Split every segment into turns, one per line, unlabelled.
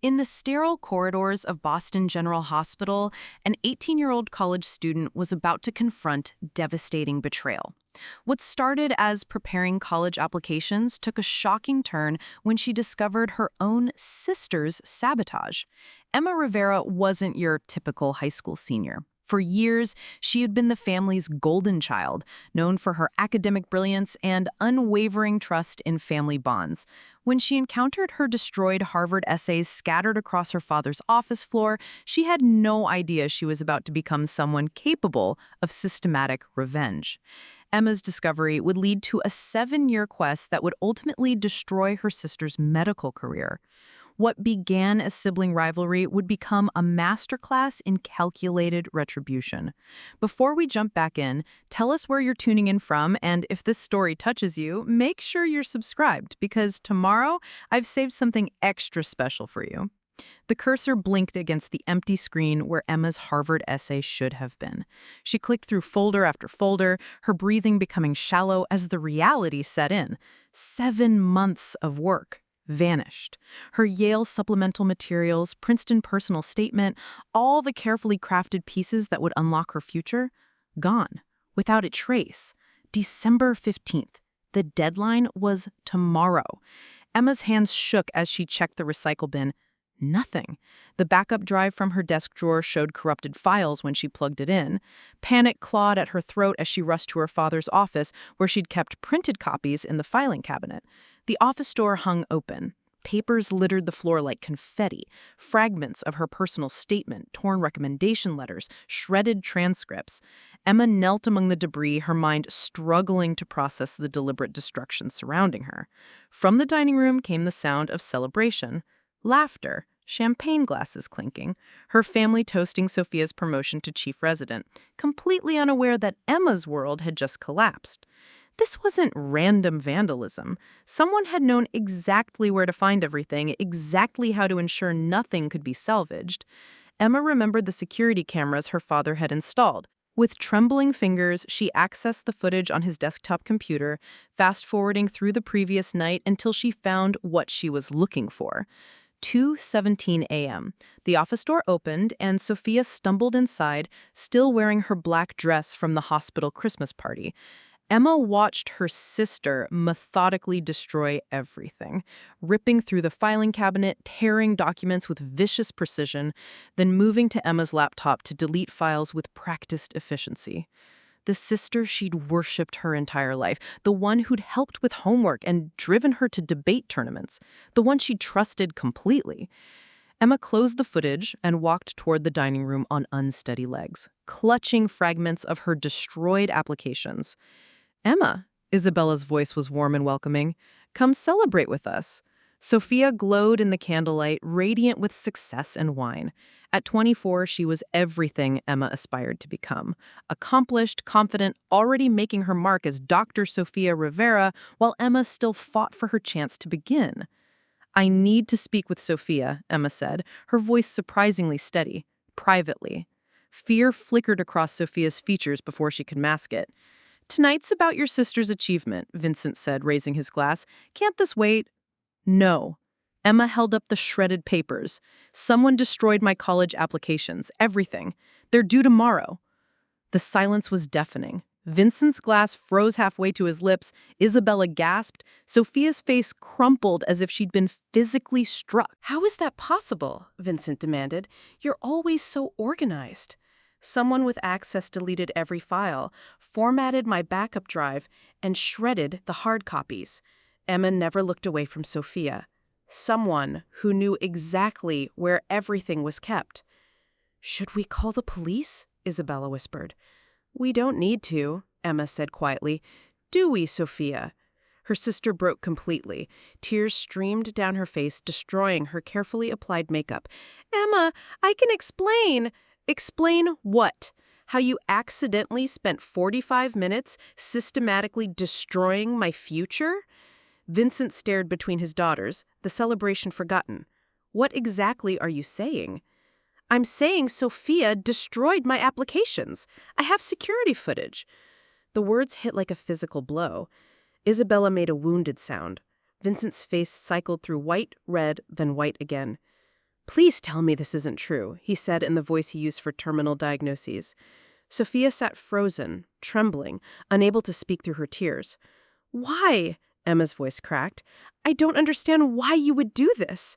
In the sterile corridors of Boston General Hospital, an 18-year-old college student was about to confront devastating betrayal. What started as preparing college applications took a shocking turn when she discovered her own sister's sabotage. Emma Rivera wasn't your typical high school senior. For years, she had been the family's golden child, known for her academic brilliance and unwavering trust in family bonds. When she encountered her destroyed Harvard essays scattered across her father's office floor, she had no idea she was about to become someone capable of systematic revenge. Emma's discovery would lead to a 7-year quest that would ultimately destroy her sister's medical career. What began as sibling rivalry would become a masterclass in calculated retribution. Before we jump back in, tell us where you're tuning in from, and if this story touches you, make sure you're subscribed, because tomorrow I've saved something extra special for you. The cursor blinked against the empty screen where Emma's Harvard essay should have been. She clicked through folder after folder, her breathing becoming shallow as the reality set in. 7 months of work vanished. Her Yale supplemental materials, Princeton personal statement, all the carefully crafted pieces that would unlock her future, gone, without a trace. December 15th. The deadline was tomorrow. Emma's hands shook as she checked the recycle bin. Nothing. The backup drive from her desk drawer showed corrupted files when she plugged it in. Panic clawed at her throat as she rushed to her father's office, where she'd kept printed copies in the filing cabinet. The office door hung open. Papers littered the floor like confetti, fragments of her personal statement, torn recommendation letters, shredded transcripts. Emma knelt among the debris, her mind struggling to process the deliberate destruction surrounding her. From the dining room came the sound of celebration. Laughter, champagne glasses clinking, her family toasting Sophia's promotion to chief resident, completely unaware that Emma's world had just collapsed. This wasn't random vandalism. Someone had known exactly where to find everything, exactly how to ensure nothing could be salvaged. Emma remembered the security cameras her father had installed. With trembling fingers, she accessed the footage on his desktop computer, fast-forwarding through the previous night until she found what she was looking for. 2:17 a.m. The office door opened, and Sophia stumbled inside, still wearing her black dress from the hospital Christmas party. Emma watched her sister methodically destroy everything, ripping through the filing cabinet, tearing documents with vicious precision, then moving to Emma's laptop to delete files with practiced efficiency. The sister she'd worshipped her entire life, the one who'd helped with homework and driven her to debate tournaments, the one she'd trusted completely. Emma closed the footage and walked toward the dining room on unsteady legs, clutching fragments of her destroyed applications. "Emma," Isabella's voice was warm and welcoming, "come celebrate with us." Sophia glowed in the candlelight, radiant with success and wine. At 24, she was everything Emma aspired to become. Accomplished, confident, already making her mark as Dr. Sophia Rivera, while Emma still fought for her chance to begin. "I need to speak with Sophia," Emma said, her voice surprisingly steady, privately. Fear flickered across Sophia's features before she could mask it. "Tonight's about your sister's achievement," Vincent said, raising his glass. "Can't this wait?" "No." Emma held up the shredded papers. "Someone destroyed my college applications. Everything. They're due tomorrow." The silence was deafening. Vincent's glass froze halfway to his lips. Isabella gasped. Sophia's face crumpled as if she'd been physically struck.
"How is that possible?" Vincent demanded. "You're always so organized." "Someone with access deleted every file, formatted my backup drive, and shredded the hard copies." Emma never looked away from Sophia. "Someone who knew exactly where everything was kept." "Should we call the police?" Isabella whispered. "We don't need to," Emma said quietly. "Do we, Sophia?" Her sister broke completely. Tears streamed down her face, destroying her carefully applied makeup. "Emma, I can explain." "Explain what? How you accidentally spent 45 minutes systematically destroying my future?" Vincent stared between his daughters, the celebration forgotten. "What exactly are you saying?" "I'm saying Sophia destroyed my applications. I have security footage." The words hit like a physical blow. Isabella made a wounded sound. Vincent's face cycled through white, red, then white again. Please tell me this isn't true, he said in the voice he used for terminal diagnoses. Sophia sat frozen, trembling, unable to speak through her tears. Why? Emma's voice cracked. I don't understand why you would do this.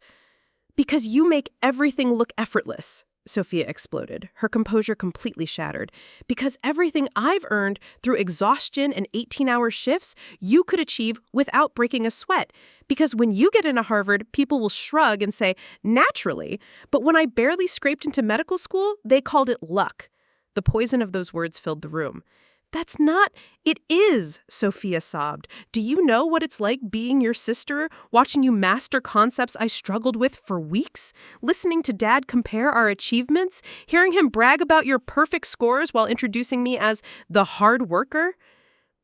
Because you make everything look effortless, Sophia exploded, her composure completely shattered. Because everything I've earned through exhaustion and 18-hour shifts, you could achieve without breaking a sweat. Because when you get into Harvard, people will shrug and say, naturally. But when I barely scraped into medical school, they called it luck. The poison of those words filled the room. That's not, it is, Sophia sobbed. Do you know what it's like being your sister, watching you master concepts I struggled with for weeks, listening to Dad compare our achievements, hearing him brag about your perfect scores while introducing me as the hard worker?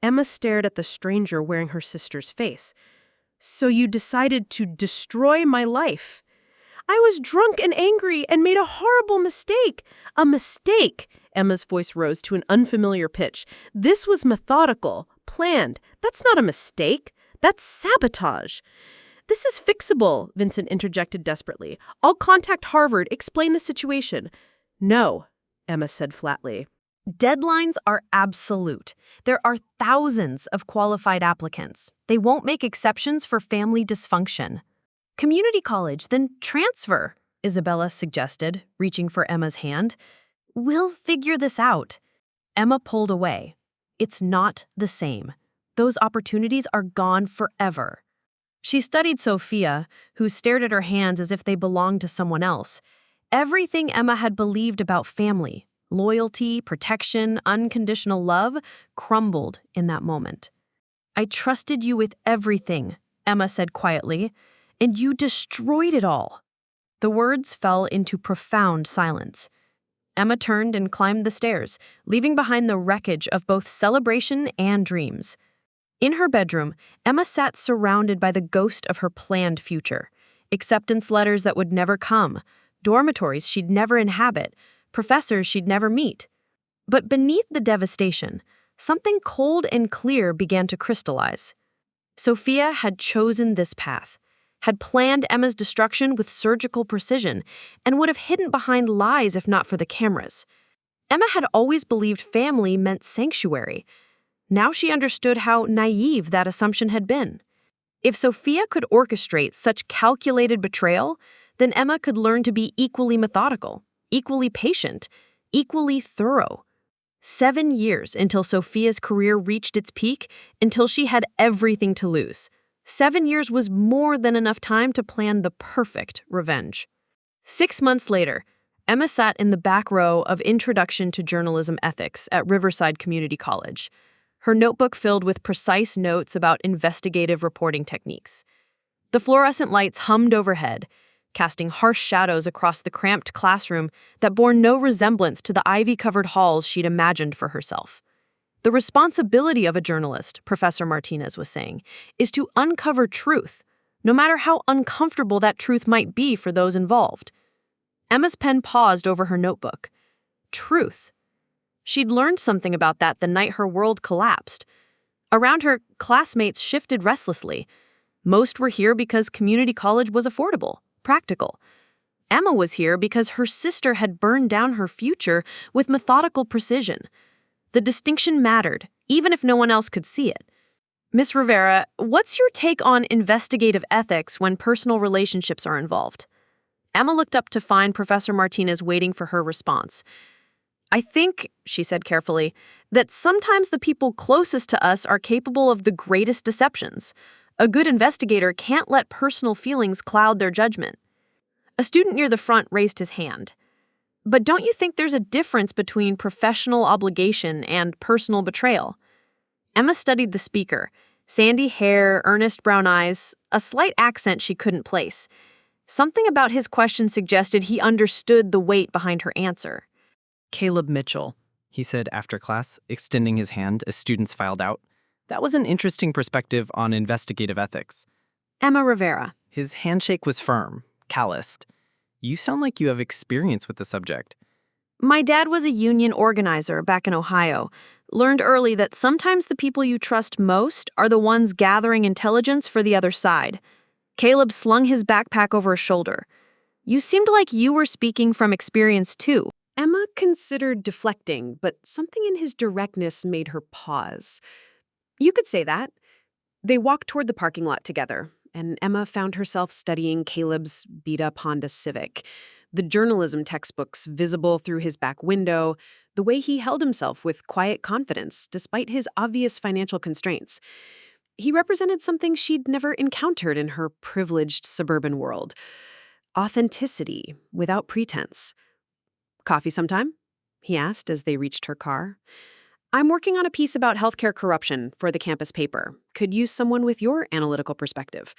Emma stared at the stranger wearing her sister's face. So you decided to destroy my life. I was drunk and angry and made a horrible mistake. A mistake. Emma's voice rose to an unfamiliar pitch. This was methodical, planned. That's not a mistake. That's sabotage. This is fixable, Vincent interjected desperately. I'll contact Harvard, explain the situation. No, Emma said flatly.
Deadlines are absolute. There are thousands of qualified applicants. They won't make exceptions for family dysfunction. Community college, then transfer, Isabella suggested, reaching for Emma's hand. We'll figure this out. Emma pulled away. It's not the same. Those opportunities are gone forever. She studied Sophia, who stared at her hands as if they belonged to someone else. Everything Emma had believed about family, loyalty, protection, unconditional love, crumbled in that moment. I trusted you with everything, Emma said quietly, and you destroyed it all. The words fell into profound silence. Emma turned and climbed the stairs, leaving behind the wreckage of both celebration and dreams. In her bedroom, Emma sat surrounded by the ghost of her planned future. Acceptance letters that would never come, dormitories she'd never inhabit, professors she'd never meet. But beneath the devastation, something cold and clear began to crystallize. Sophia had chosen this path, had planned Emma's destruction with surgical precision, and would have hidden behind lies if not for the cameras. Emma had always believed family meant sanctuary. Now she understood how naive that assumption had been. If Sophia could orchestrate such calculated betrayal, then Emma could learn to be equally methodical, equally patient, equally thorough. 7 years until Sophia's career reached its peak, until she had everything to lose. 7 years was more than enough time to plan the perfect revenge. 6 months later, Emma sat in the back row of Introduction to Journalism Ethics at Riverside Community College, her notebook filled with precise notes about investigative reporting techniques. The fluorescent lights hummed overhead, casting harsh shadows across the cramped classroom that bore no resemblance to the ivy-covered halls she'd imagined for herself. The responsibility of a journalist, Professor Martinez was saying, is to uncover truth, no matter how uncomfortable that truth might be for those involved. Emma's pen paused over her notebook. Truth. She'd learned something about that the night her world collapsed. Around her, classmates shifted restlessly. Most were here because community college was affordable, practical. Emma was here because her sister had burned down her future with methodical precision. The distinction mattered, even if no one else could see it. Miss Rivera, what's your take on investigative ethics when personal relationships are involved? Emma looked up to find Professor Martinez waiting for her response. I think, she said carefully, that sometimes the people closest to us are capable of the greatest deceptions. A good investigator can't let personal feelings cloud their judgment. A student near the front raised his hand. But don't you think there's a difference between professional obligation and personal betrayal? Emma studied the speaker. Sandy hair, earnest brown eyes, a slight accent she couldn't place. Something about his question suggested he understood the weight behind her answer.
Caleb Mitchell, he said after class, extending his hand as students filed out. That was an interesting perspective on investigative ethics.
Emma Rivera.
His handshake was firm, calloused. You sound like you have experience with the subject.
My dad was a union organizer back in Ohio. Learned early that sometimes the people you trust most are the ones gathering intelligence for the other side. Caleb slung his backpack over his shoulder. You seemed like you were speaking from experience too.
Emma considered deflecting, but something in his directness made her pause. You could say that. They walked toward the parking lot together, and Emma found herself studying Caleb's beat-up Honda Civic, the journalism textbooks visible through his back window, the way he held himself with quiet confidence despite his obvious financial constraints. He represented something she'd never encountered in her privileged suburban world. Authenticity without pretense. "Coffee sometime?" he asked as they reached her car. "I'm working on a piece about healthcare corruption for the campus paper. Could use someone with your analytical perspective."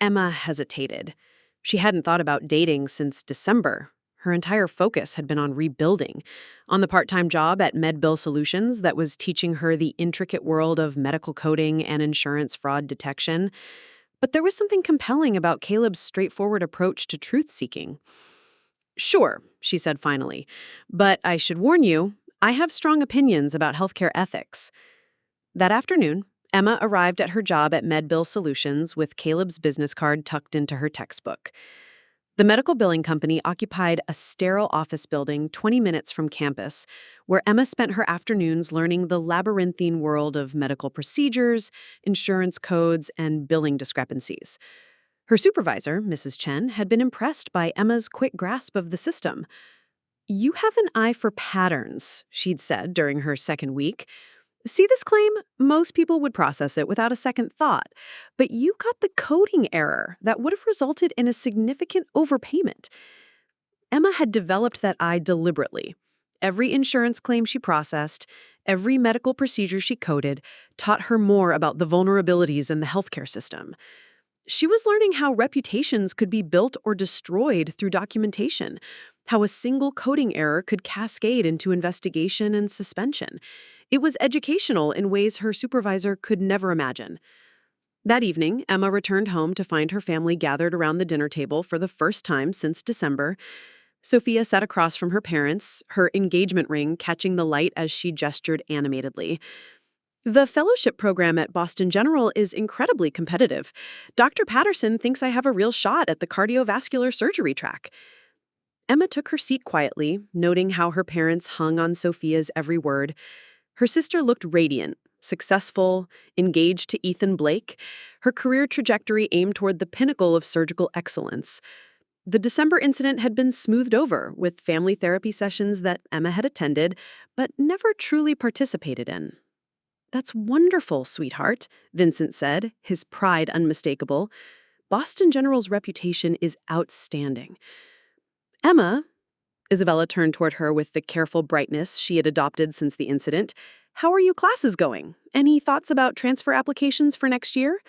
Emma hesitated. She hadn't thought about dating since December. Her entire focus had been on rebuilding, on the part-time job at MedBill Solutions that was teaching her the intricate world of medical coding and insurance fraud detection. But there was something compelling about Caleb's straightforward approach to truth-seeking. "Sure," she said finally, "but I should warn you, I have strong opinions about healthcare ethics." That afternoon, Emma arrived at her job at MedBill Solutions with Caleb's business card tucked into her textbook. The medical billing company occupied a sterile office building 20 minutes from campus, where Emma spent her afternoons learning the labyrinthine world of medical procedures, insurance codes, and billing discrepancies. Her supervisor, Mrs. Chen, had been impressed by Emma's quick grasp of the system. "You have an eye for patterns," she'd said during her second week. "See this claim? Most people would process it without a second thought. But you got the coding error that would have resulted in a significant overpayment." Emma had developed that eye deliberately. Every insurance claim she processed, every medical procedure she coded, taught her more about the vulnerabilities in the healthcare system. She was learning how reputations could be built or destroyed through documentation, how a single coding error could cascade into investigation and suspension. It was educational in ways her supervisor could never imagine. That evening, Emma returned home to find her family gathered around the dinner table for the first time since December. Sophia sat across from her parents, her engagement ring catching the light as she gestured animatedly. "The fellowship program at Boston General is incredibly competitive. Dr. Patterson thinks I have a real shot at the cardiovascular surgery track." Emma took her seat quietly, noting how her parents hung on Sophia's every word. Her sister looked radiant, successful, engaged to Ethan Blake, her career trajectory aimed toward the pinnacle of surgical excellence. The December incident had been smoothed over with family therapy sessions that Emma had attended, but never truly participated in. "That's wonderful, sweetheart," Vincent said, his pride unmistakable. "Boston General's reputation is outstanding." "Emma," Isabella turned toward her with the careful brightness she had adopted since the incident, "how are you classes going? Any thoughts about transfer applications for next year?"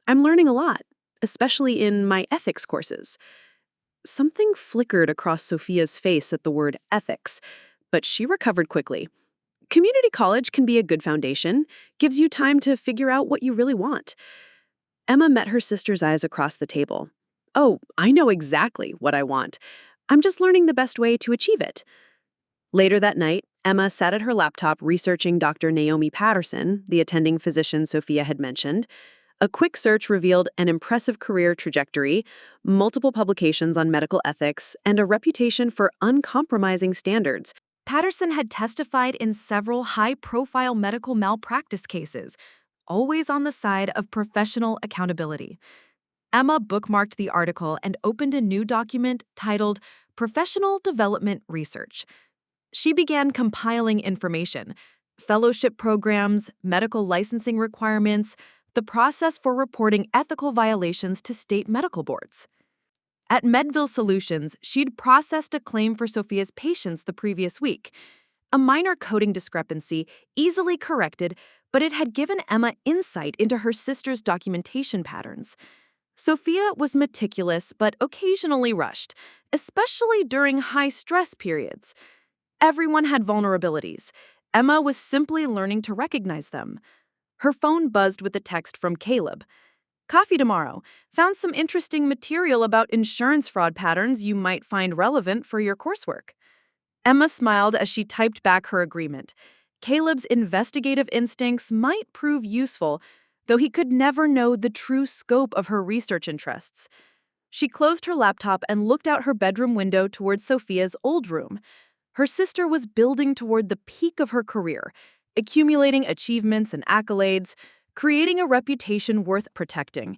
"I'm learning a lot, especially in my ethics courses." Something flickered across Sophia's face at the word ethics, but she recovered quickly. "Community college can be a good foundation, gives you time to figure out what you really want." Emma met her sister's eyes across the table. "Oh, I know exactly what I want. I'm just learning the best way to achieve it." Later that night, Emma sat at her laptop researching Dr. Naomi Patterson, the attending physician Sophia had mentioned. A quick search revealed an impressive career trajectory, multiple publications on medical ethics, and a reputation for uncompromising standards.
Patterson had testified in several high-profile medical malpractice cases, always on the side of professional accountability. Emma bookmarked the article and opened a new document titled Professional Development Research. She began compiling information: fellowship programs, medical licensing requirements, the process for reporting ethical violations to state medical boards. At Medville Solutions, she'd processed a claim for Sophia's patients the previous week. A minor coding discrepancy, easily corrected, but it had given Emma insight into her sister's documentation patterns. Sophia was meticulous but occasionally rushed, especially during high-stress periods. Everyone had vulnerabilities. Emma was simply learning to recognize them. Her phone buzzed with a text from Caleb. "Coffee tomorrow. Found some interesting material about insurance fraud patterns you might find relevant for your coursework." Emma smiled as she typed back her agreement. Caleb's investigative instincts might prove useful, though he could never know the true scope of her research interests. She closed her laptop and looked out her bedroom window toward Sophia's old room. Her sister was building toward the peak of her career, accumulating achievements and accolades, creating a reputation worth protecting.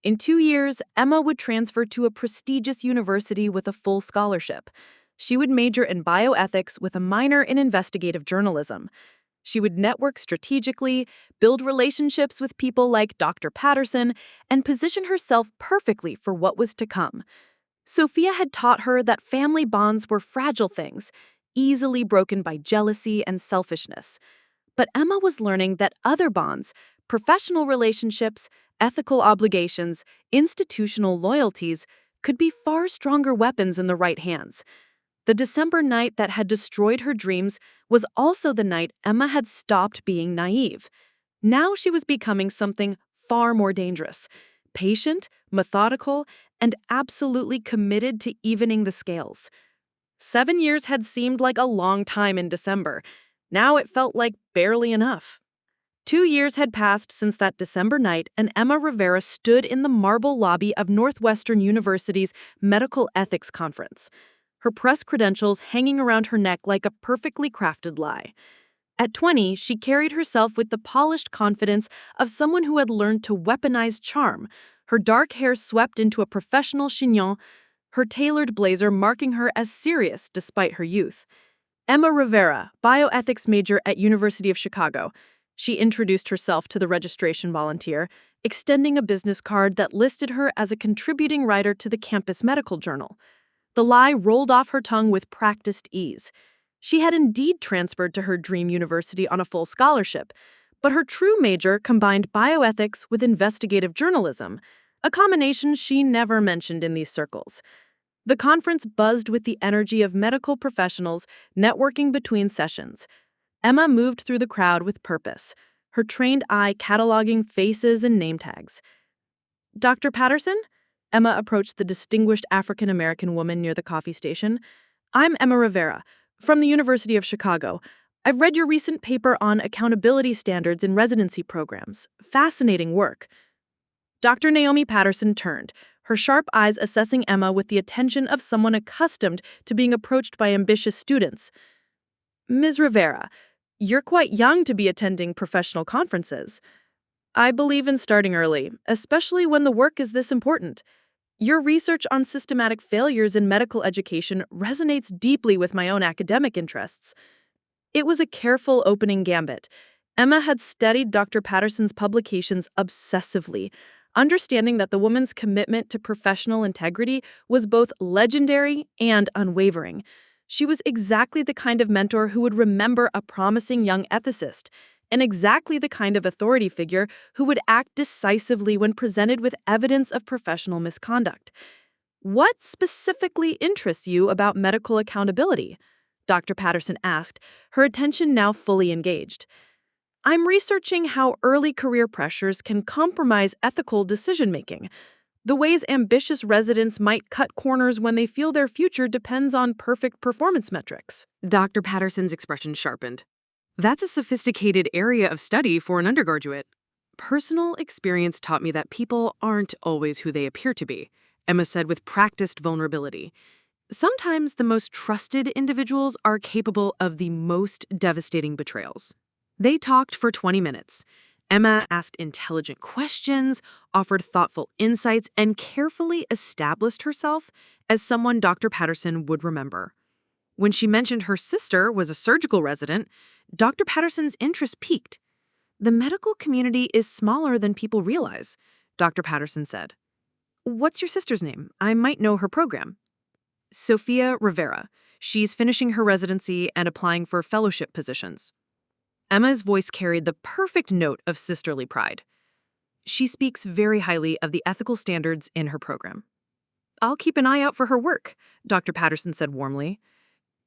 In 2 years, Emma would transfer to a prestigious university with a full scholarship. She would major in bioethics with a minor in investigative journalism. She would network strategically, build relationships with people like Dr. Patterson, and position herself perfectly for what was to come. Sophia had taught her that family bonds were fragile things, easily broken by jealousy and selfishness. But Emma was learning that other bonds, professional relationships, ethical obligations, institutional loyalties, could be far stronger weapons in the right hands. The December night that had destroyed her dreams was also the night Emma had stopped being naive. Now she was becoming something far more dangerous, patient, methodical, and absolutely committed to evening the scales. 7 years had seemed like a long time in December. Now it felt like barely enough. 2 years had passed since that December night, and Emma Rivera stood in the marble lobby of Northwestern University's Medical Ethics Conference, her press credentials hanging around her neck like a perfectly crafted lie. At 20, she carried herself with the polished confidence of someone who had learned to weaponize charm, her dark hair swept into a professional chignon, her tailored blazer marking her as serious despite her youth. Emma Rivera, bioethics major at University of Chicago. She introduced herself to the registration volunteer, extending a business card that listed her as a contributing writer to the campus medical journal. The lie rolled off her tongue with practiced ease. She had indeed transferred to her dream university on a full scholarship, but her true major combined bioethics with investigative journalism, a combination she never mentioned in these circles. The conference buzzed with the energy of medical professionals networking between sessions. Emma moved through the crowd with purpose, her trained eye cataloging faces and name tags. Dr. Patterson? Emma approached the distinguished African-American woman near the coffee station. I'm Emma Rivera, from the University of Chicago. I've read your recent paper on accountability standards in residency programs. Fascinating work. Dr. Naomi Patterson turned, her sharp eyes assessing Emma with the attention of someone accustomed to being approached by ambitious students. Ms. Rivera, you're quite young to be attending professional conferences. I believe in starting early, especially when the work is this important. Your research on systematic failures in medical education resonates deeply with my own academic interests. It was a careful opening gambit. Emma had studied Dr. Patterson's publications obsessively, understanding that the woman's commitment to professional integrity was both legendary and unwavering. She was exactly the kind of mentor who would remember a promising young ethicist, and exactly the kind of authority figure who would act decisively when presented with evidence of professional misconduct. What specifically interests you about medical accountability? Dr. Patterson asked, her attention now fully engaged. I'm researching how early career pressures can compromise ethical decision-making. The ways ambitious residents might cut corners when they feel their future depends on perfect performance metrics.
Dr. Patterson's expression sharpened. That's a sophisticated area of study for an undergraduate. Personal experience taught me that people aren't always who they appear to be, Emma said with practiced vulnerability. Sometimes the most trusted individuals are capable of the most devastating betrayals. They talked for 20 minutes. Emma asked intelligent questions, offered thoughtful insights, and carefully established herself as someone Dr. Patterson would remember. When she mentioned her sister was a surgical resident, Dr. Patterson's interest peaked. The medical community is smaller than people realize, Dr. Patterson said. What's your sister's name? I might know her program. Sophia Rivera. She's finishing her residency and applying for fellowship positions. Emma's voice carried the perfect note of sisterly pride. She speaks very highly of the ethical standards in her program. I'll keep an eye out for her work, Dr. Patterson said warmly.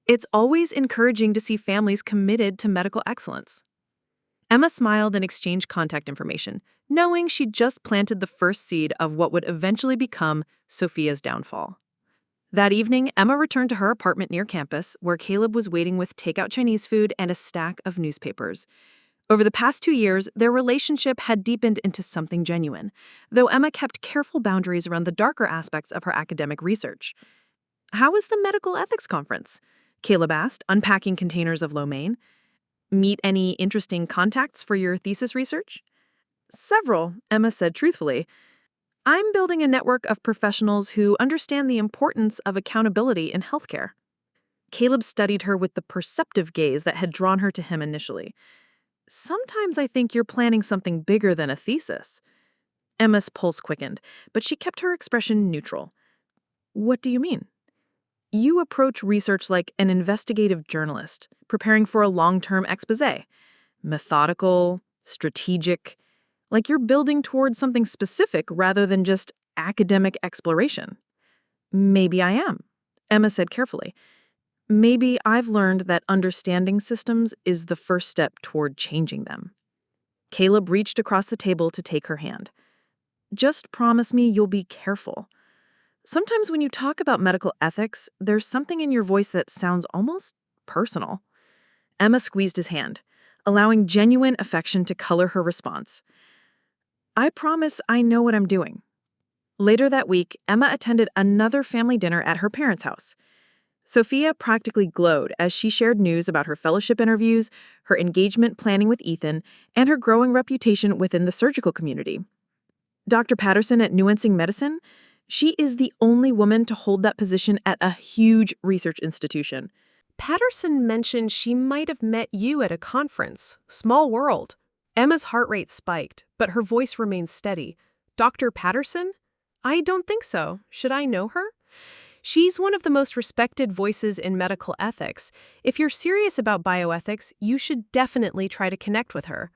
It's always encouraging to see families committed to medical excellence. Emma smiled and exchanged contact information, knowing she'd just planted the first seed of what would eventually become Sophia's downfall. That evening, Emma returned to her apartment near campus, where Caleb was waiting with takeout Chinese food and a stack of newspapers.
Over the past 2 years, their relationship had deepened into something genuine, though Emma kept careful boundaries around the darker aspects of her academic research. "How was the medical ethics conference?" Caleb asked, unpacking containers of lo mein. "Meet any interesting contacts for your thesis research?" "Several," Emma said truthfully. "I'm building a network of professionals who understand the importance of accountability in healthcare." Caleb studied her with the perceptive gaze that had drawn her to him initially. "Sometimes I think you're planning something bigger than a thesis." Emma's pulse quickened, but she kept her expression neutral. "What do you mean?" "You approach research like an investigative journalist, preparing for a long-term exposé. Methodical, strategic, like you're building towards something specific rather than just academic exploration." "Maybe I am," Emma said carefully. "Maybe I've learned that understanding systems is the first step toward changing them." Caleb reached across the table to take her hand. "Just promise me you'll be careful. Sometimes when you talk about medical ethics, there's something in your voice that sounds almost personal." Emma squeezed his hand, allowing genuine affection to color her response. "I promise I know what I'm doing." Later that week, Emma attended another family dinner at her parents' house. Sophia practically glowed as she shared news about her fellowship interviews, her engagement planning with Ethan, and her growing reputation within the surgical community. "Dr. Patterson at Nuancing Medicine? She is the only woman to hold that position at a huge research institution."
Patterson mentioned she might have met you at a conference. Small world. Emma's heart rate spiked, but her voice remained steady. "Dr. Patterson? I don't think so. Should I know her?" "She's one of the most respected voices in medical ethics. If you're serious about bioethics, you should definitely try to connect with her."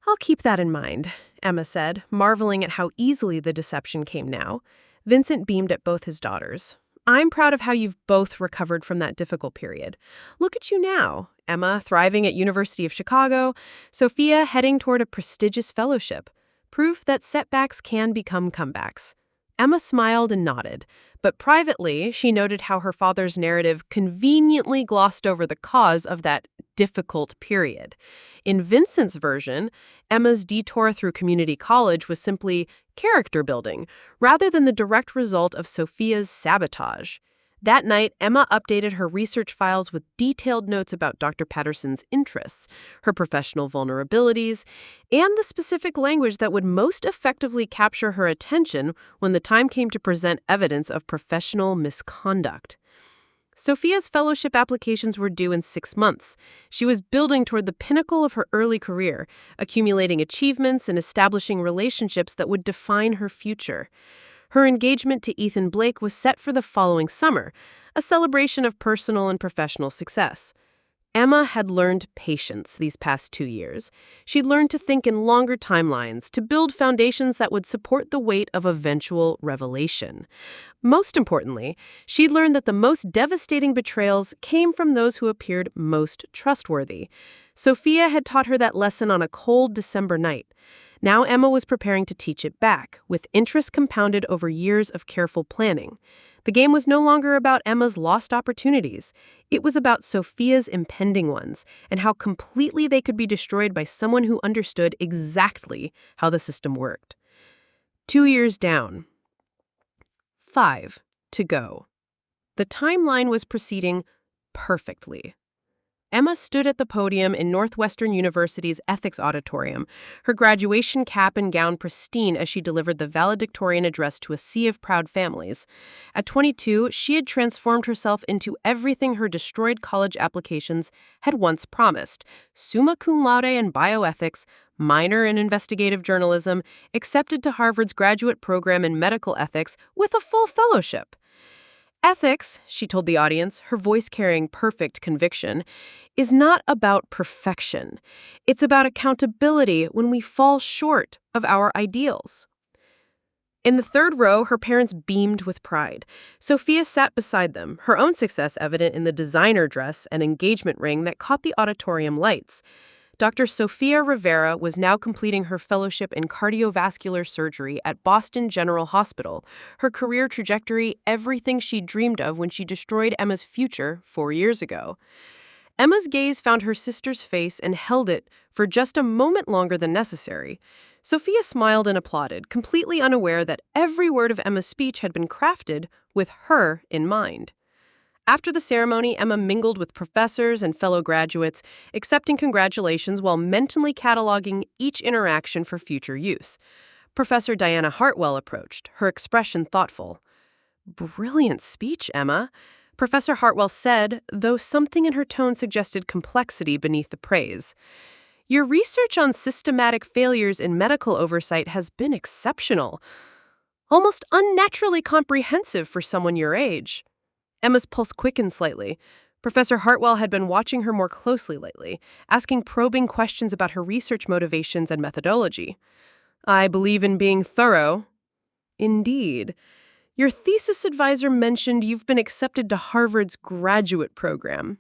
"I'll keep that in mind," Emma said, marveling at how easily the deception came now. Vincent beamed at both his daughters. "I'm proud of how you've both recovered from that difficult period. Look at you now, Emma thriving at University of Chicago, Sophia heading toward a prestigious fellowship. Proof that setbacks can become comebacks." Emma smiled and nodded, but privately, she noted how her father's narrative conveniently glossed over the cause of that difficult period. In Vincent's version, Emma's detour through community college was simply character building, rather than the direct result of Sophia's sabotage. That night, Emma updated her research files with detailed notes about Dr. Patterson's interests, her professional vulnerabilities, and the specific language that would most effectively capture her attention when the time came to present evidence of professional misconduct. Sophia's fellowship applications were due in 6 months. She was building toward the pinnacle of her early career, accumulating achievements and establishing relationships that would define her future. Her engagement to Ethan Blake was set for the following summer, a celebration of personal and professional success. Emma had learned patience these past 2 years. She'd learned to think in longer timelines, to build foundations that would support the weight of eventual revelation. Most importantly, she'd learned that the most devastating betrayals came from those who appeared most trustworthy. Sophia had taught her that lesson on a cold December night. Now Emma was preparing to teach it back, with interest compounded over years of careful planning. The game was no longer about Emma's lost opportunities. It was about Sophia's impending ones, and how completely they could be destroyed by someone who understood exactly how the system worked. 2 years down. 5 to go. The timeline was proceeding perfectly. Emma stood at the podium in Northwestern University's ethics auditorium, her graduation cap and gown pristine as she delivered the valedictorian address to a sea of proud families. At 22, she had transformed herself into everything her destroyed college applications had once promised: summa cum laude in bioethics, minor in investigative journalism, accepted to Harvard's graduate program in medical ethics with a full fellowship. "Ethics," she told the audience, her voice carrying perfect conviction, "is not about perfection. It's about accountability when we fall short of our ideals." In the third row, her parents beamed with pride. Sophia sat beside them, her own success evident in the designer dress and engagement ring that caught the auditorium lights. Dr. Sophia Rivera was now completing her fellowship in cardiovascular surgery at Boston General Hospital, her career trajectory everything she dreamed of when she destroyed Emma's future 4 years ago. Emma's gaze found her sister's face and held it for just a moment longer than necessary. Sophia smiled and applauded, completely unaware that every word of Emma's speech had been crafted with her in mind. After the ceremony, Emma mingled with professors and fellow graduates, accepting congratulations while mentally cataloging each interaction for future use. Professor Diana Hartwell approached, her expression thoughtful. "Brilliant speech, Emma," Professor Hartwell said, though something in her tone suggested complexity beneath the praise. "Your research on systematic failures in medical oversight has been exceptional, almost unnaturally comprehensive for someone your age." Emma's pulse quickened slightly. Professor Hartwell had been watching her more closely lately, asking probing questions about her research motivations and methodology. "I believe in being thorough." "Indeed. Your thesis advisor mentioned you've been accepted to Harvard's graduate program.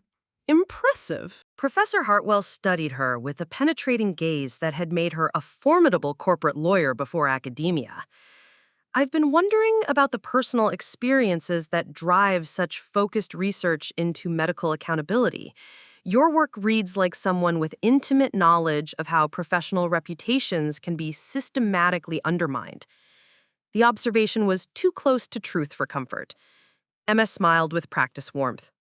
Impressive."
Professor Hartwell studied her with a penetrating gaze that had made her a formidable corporate lawyer before academia. "I've been wondering about the personal experiences that drive such focused research into medical accountability. Your work reads like someone with intimate knowledge of how professional reputations can be systematically undermined." The observation was too close to truth for comfort. Emma smiled with practiced warmth.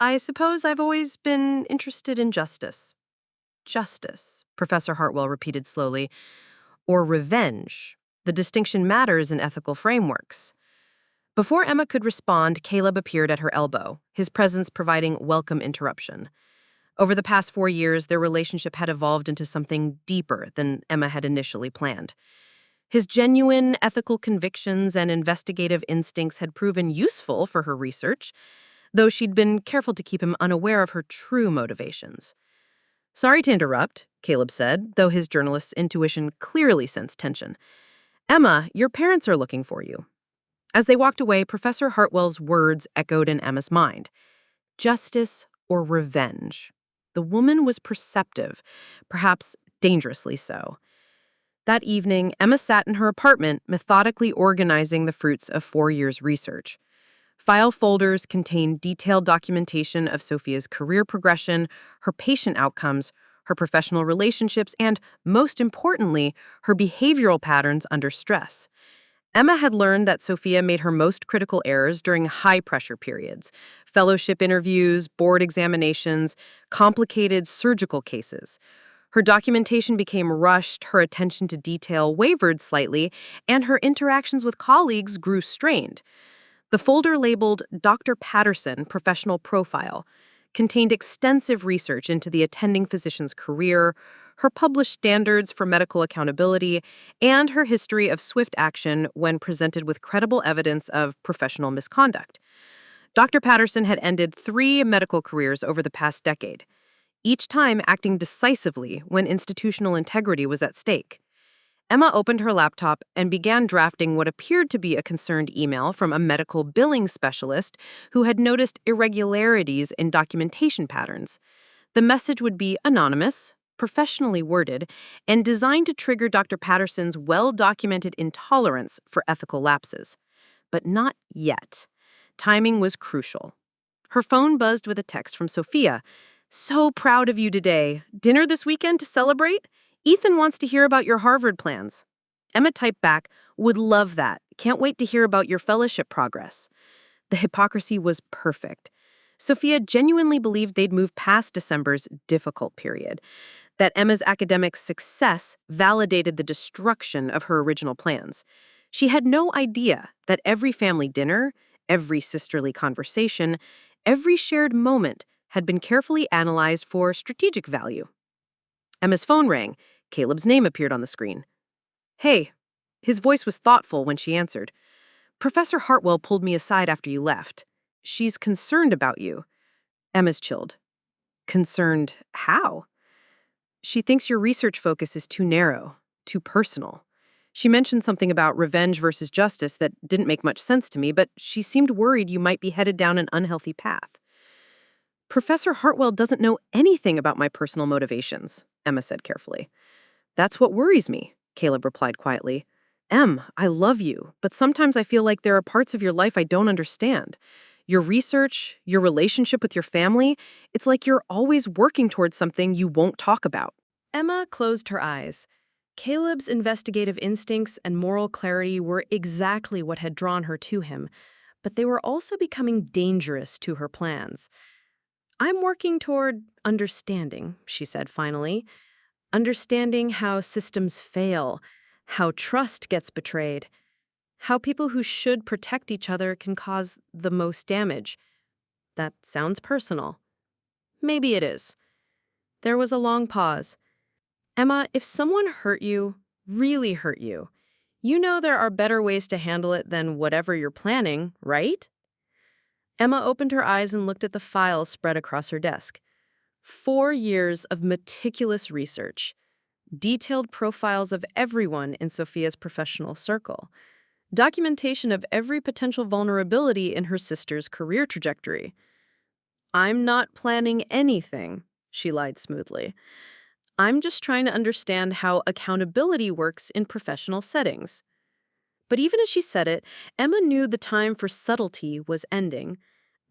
"I suppose I've always been interested in justice." "Justice," Professor Hartwell repeated slowly, "or revenge. The distinction matters in ethical frameworks." Before Emma could respond, Caleb appeared at her elbow, his presence providing welcome interruption. Over the past 4 years, their relationship had evolved into something deeper than Emma had initially planned. His genuine ethical convictions and investigative instincts had proven useful for her research, though she'd been careful to keep him unaware of her true motivations. "Sorry to interrupt," Caleb said, though his journalist's intuition clearly sensed tension. "Emma, your parents are looking for you." As they walked away, Professor Hartwell's words echoed in Emma's mind. Justice or revenge. The woman was perceptive, perhaps dangerously so. That evening, Emma sat in her apartment, methodically organizing the fruits of 4 years' research. File folders contained detailed documentation of Sophia's career progression, her patient outcomes, her professional relationships, and, most importantly, her behavioral patterns under stress. Emma had learned that Sophia made her most critical errors during high-pressure periods, fellowship interviews, board examinations, complicated surgical cases. Her documentation became rushed, her attention to detail wavered slightly, and her interactions with colleagues grew strained. The folder labeled Dr. Patterson Professional Profile contained extensive research into the attending physician's career, her published standards for medical accountability, and her history of swift action when presented with credible evidence of professional misconduct. Dr. Patterson had ended 3 medical careers over the past decade, each time acting decisively when institutional integrity was at stake. Emma opened her laptop and began drafting what appeared to be a concerned email from a medical billing specialist who had noticed irregularities in documentation patterns. The message would be anonymous, professionally worded, and designed to trigger Dr. Patterson's well-documented intolerance for ethical lapses. But not yet. Timing was crucial. Her phone buzzed with a text from Sophia. "So proud of you today. Dinner this weekend to celebrate? Ethan wants to hear about your Harvard plans." Emma typed back, "Would love that. Can't wait to hear about your fellowship progress." The hypocrisy was perfect. Sophia genuinely believed they'd moved past December's difficult period, that Emma's academic success validated the destruction of her original plans. She had no idea that every family dinner, every sisterly conversation, every shared moment had been carefully analyzed for strategic value. Emma's phone rang. Caleb's name appeared on the screen. "Hey." His voice was thoughtful when she answered. "Professor Hartwell pulled me aside after you left. She's concerned about you." Emma's chilled. "Concerned how?" "She thinks your research focus is too narrow, too personal. She mentioned something about revenge versus justice that didn't make much sense to me, but she seemed worried you might be headed down an unhealthy path." "Professor Hartwell doesn't know anything about my personal motivations," Emma said carefully. "That's what worries me," Caleb replied quietly. "Em, I love you, but sometimes I feel like there are parts of your life I don't understand.
Your research, your relationship with your family, it's like you're always working towards something you won't talk about.
Emma closed her eyes. Caleb's investigative instincts and moral clarity were exactly what had drawn her to him, but they were also becoming dangerous to her plans. I'm working toward understanding, she said finally. Understanding how systems fail, how trust gets betrayed, how people who should protect each other can cause the most damage. That sounds personal. Maybe it is. There was a long pause. Emma, if someone hurt you, really hurt you, you know there are better ways to handle it than whatever you're planning, right? Emma opened her eyes and looked at the files spread across her desk. 4 years of meticulous research. Detailed profiles of everyone in Sophia's professional circle. Documentation of every potential vulnerability in her sister's career trajectory. I'm not planning anything, she lied smoothly. I'm just trying to understand how accountability works in professional settings. But even as she said it, Emma knew the time for subtlety was ending.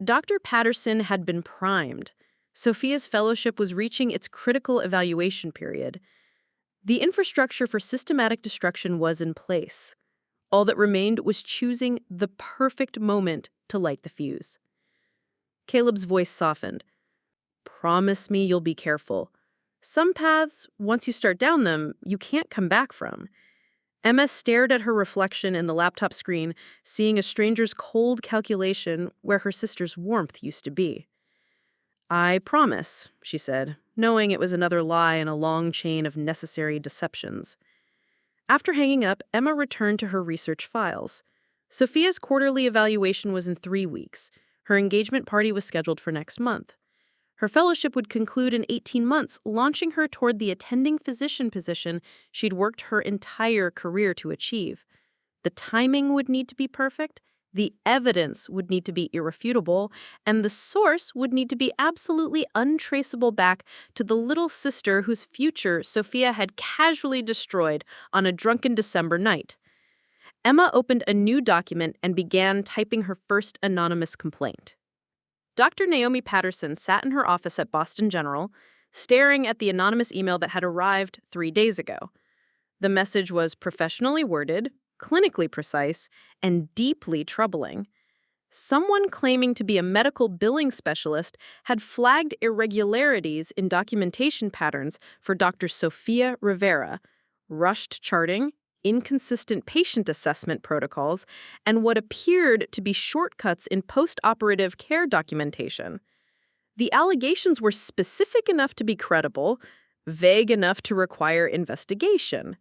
Dr. Patterson had been primed. Sophia's fellowship was reaching its critical evaluation period. The infrastructure for systematic destruction was in place. All that remained was choosing the perfect moment to light the fuse. Caleb's voice softened. Promise me you'll be careful. Some paths, once you start down them, you can't come back from. Emma stared at her reflection in the laptop screen, seeing a stranger's cold calculation where her sister's warmth used to be. I promise, she said, knowing it was another lie in a long chain of necessary deceptions. After hanging up, Emma returned to her research files. Sophia's quarterly evaluation was in 3 weeks. Her engagement party was scheduled for next month. Her fellowship would conclude in 18 months, launching her toward the attending physician position she'd worked her entire career to achieve. The timing would need to be perfect, the evidence would need to be irrefutable, and the source would need to be absolutely untraceable back to the little sister whose future Sophia had casually destroyed on a drunken December night. Emma opened a new document and began typing her first anonymous complaint. Dr. Naomi Patterson sat in her office at Boston General, staring at the anonymous email that had arrived 3 days ago. The message was professionally worded, clinically precise, and deeply troubling. Someone claiming to be a medical billing specialist had flagged irregularities in documentation patterns for Dr. Sophia Rivera, rushed charting, inconsistent patient assessment protocols, and what appeared to be shortcuts in post-operative care documentation. The allegations were specific enough to be credible, vague enough to require investigation.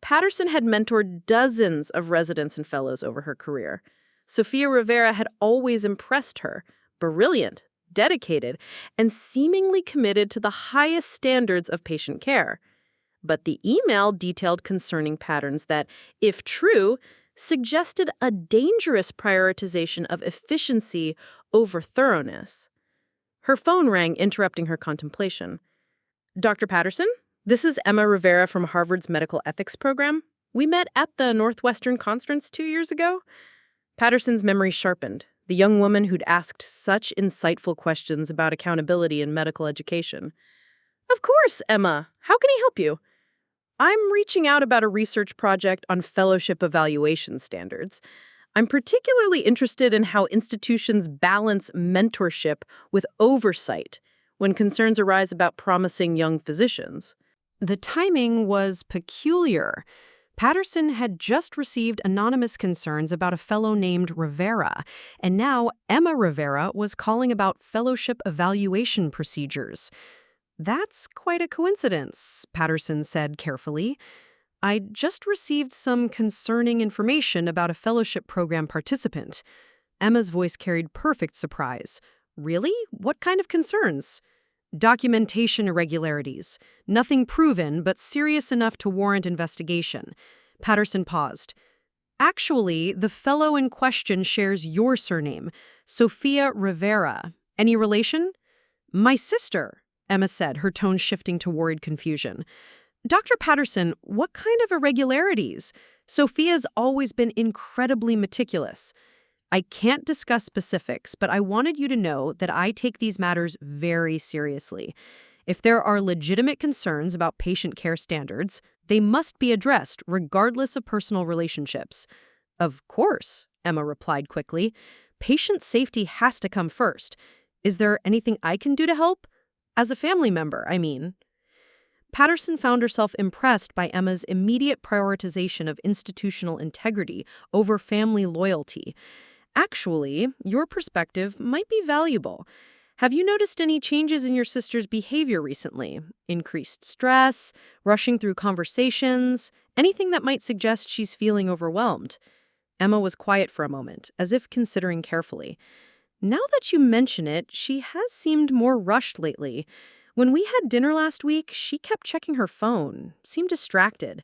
Patterson had mentored dozens of residents and fellows over her career. Sophia Rivera had always impressed her, brilliant, dedicated, and seemingly committed to the highest standards of patient care. But the email detailed concerning patterns that, if true, suggested a dangerous prioritization of efficiency over thoroughness. Her phone rang, interrupting her contemplation. Dr. Patterson? This is Emma Rivera from Harvard's Medical Ethics Program. We met at the Northwestern Conference 2 years ago. Patterson's memory sharpened, the young woman who'd asked such insightful questions about accountability in medical education. Of course, Emma. How can I help you? I'm reaching out about a research project on fellowship evaluation standards. I'm particularly interested in how institutions balance mentorship with oversight when concerns arise about promising young physicians.
The timing was peculiar. Patterson had just received anonymous concerns about a fellow named Rivera, and now Emma Rivera was calling about fellowship evaluation procedures. That's quite a coincidence, Patterson said carefully. I just received some concerning information about a fellowship program participant. Emma's voice carried perfect surprise. Really? What kind of concerns? Documentation irregularities. Nothing proven, but serious enough to warrant investigation. Patterson paused. Actually, the fellow in question shares your surname, Sophia Rivera. Any relation? My sister, Emma said, her tone shifting to worried confusion. Dr. Patterson, what kind of irregularities? Sophia's always been incredibly meticulous. I can't discuss specifics, but I wanted you to know that I take these matters very seriously. If there are legitimate concerns about patient care standards, they must be addressed regardless of personal relationships. Of course, Emma replied quickly. Patient safety has to come first. Is there anything I can do to help? As a family member, I mean. Patterson found herself impressed by Emma's immediate prioritization of institutional integrity over family loyalty. Actually, your perspective might be valuable. Have you noticed any changes in your sister's behavior recently? Increased stress, rushing through conversations, anything that might suggest she's feeling overwhelmed? Emma was quiet for a moment, as if considering carefully. Now that you mention it, she has seemed more rushed lately. When we had dinner last week, she kept checking her phone, seemed distracted.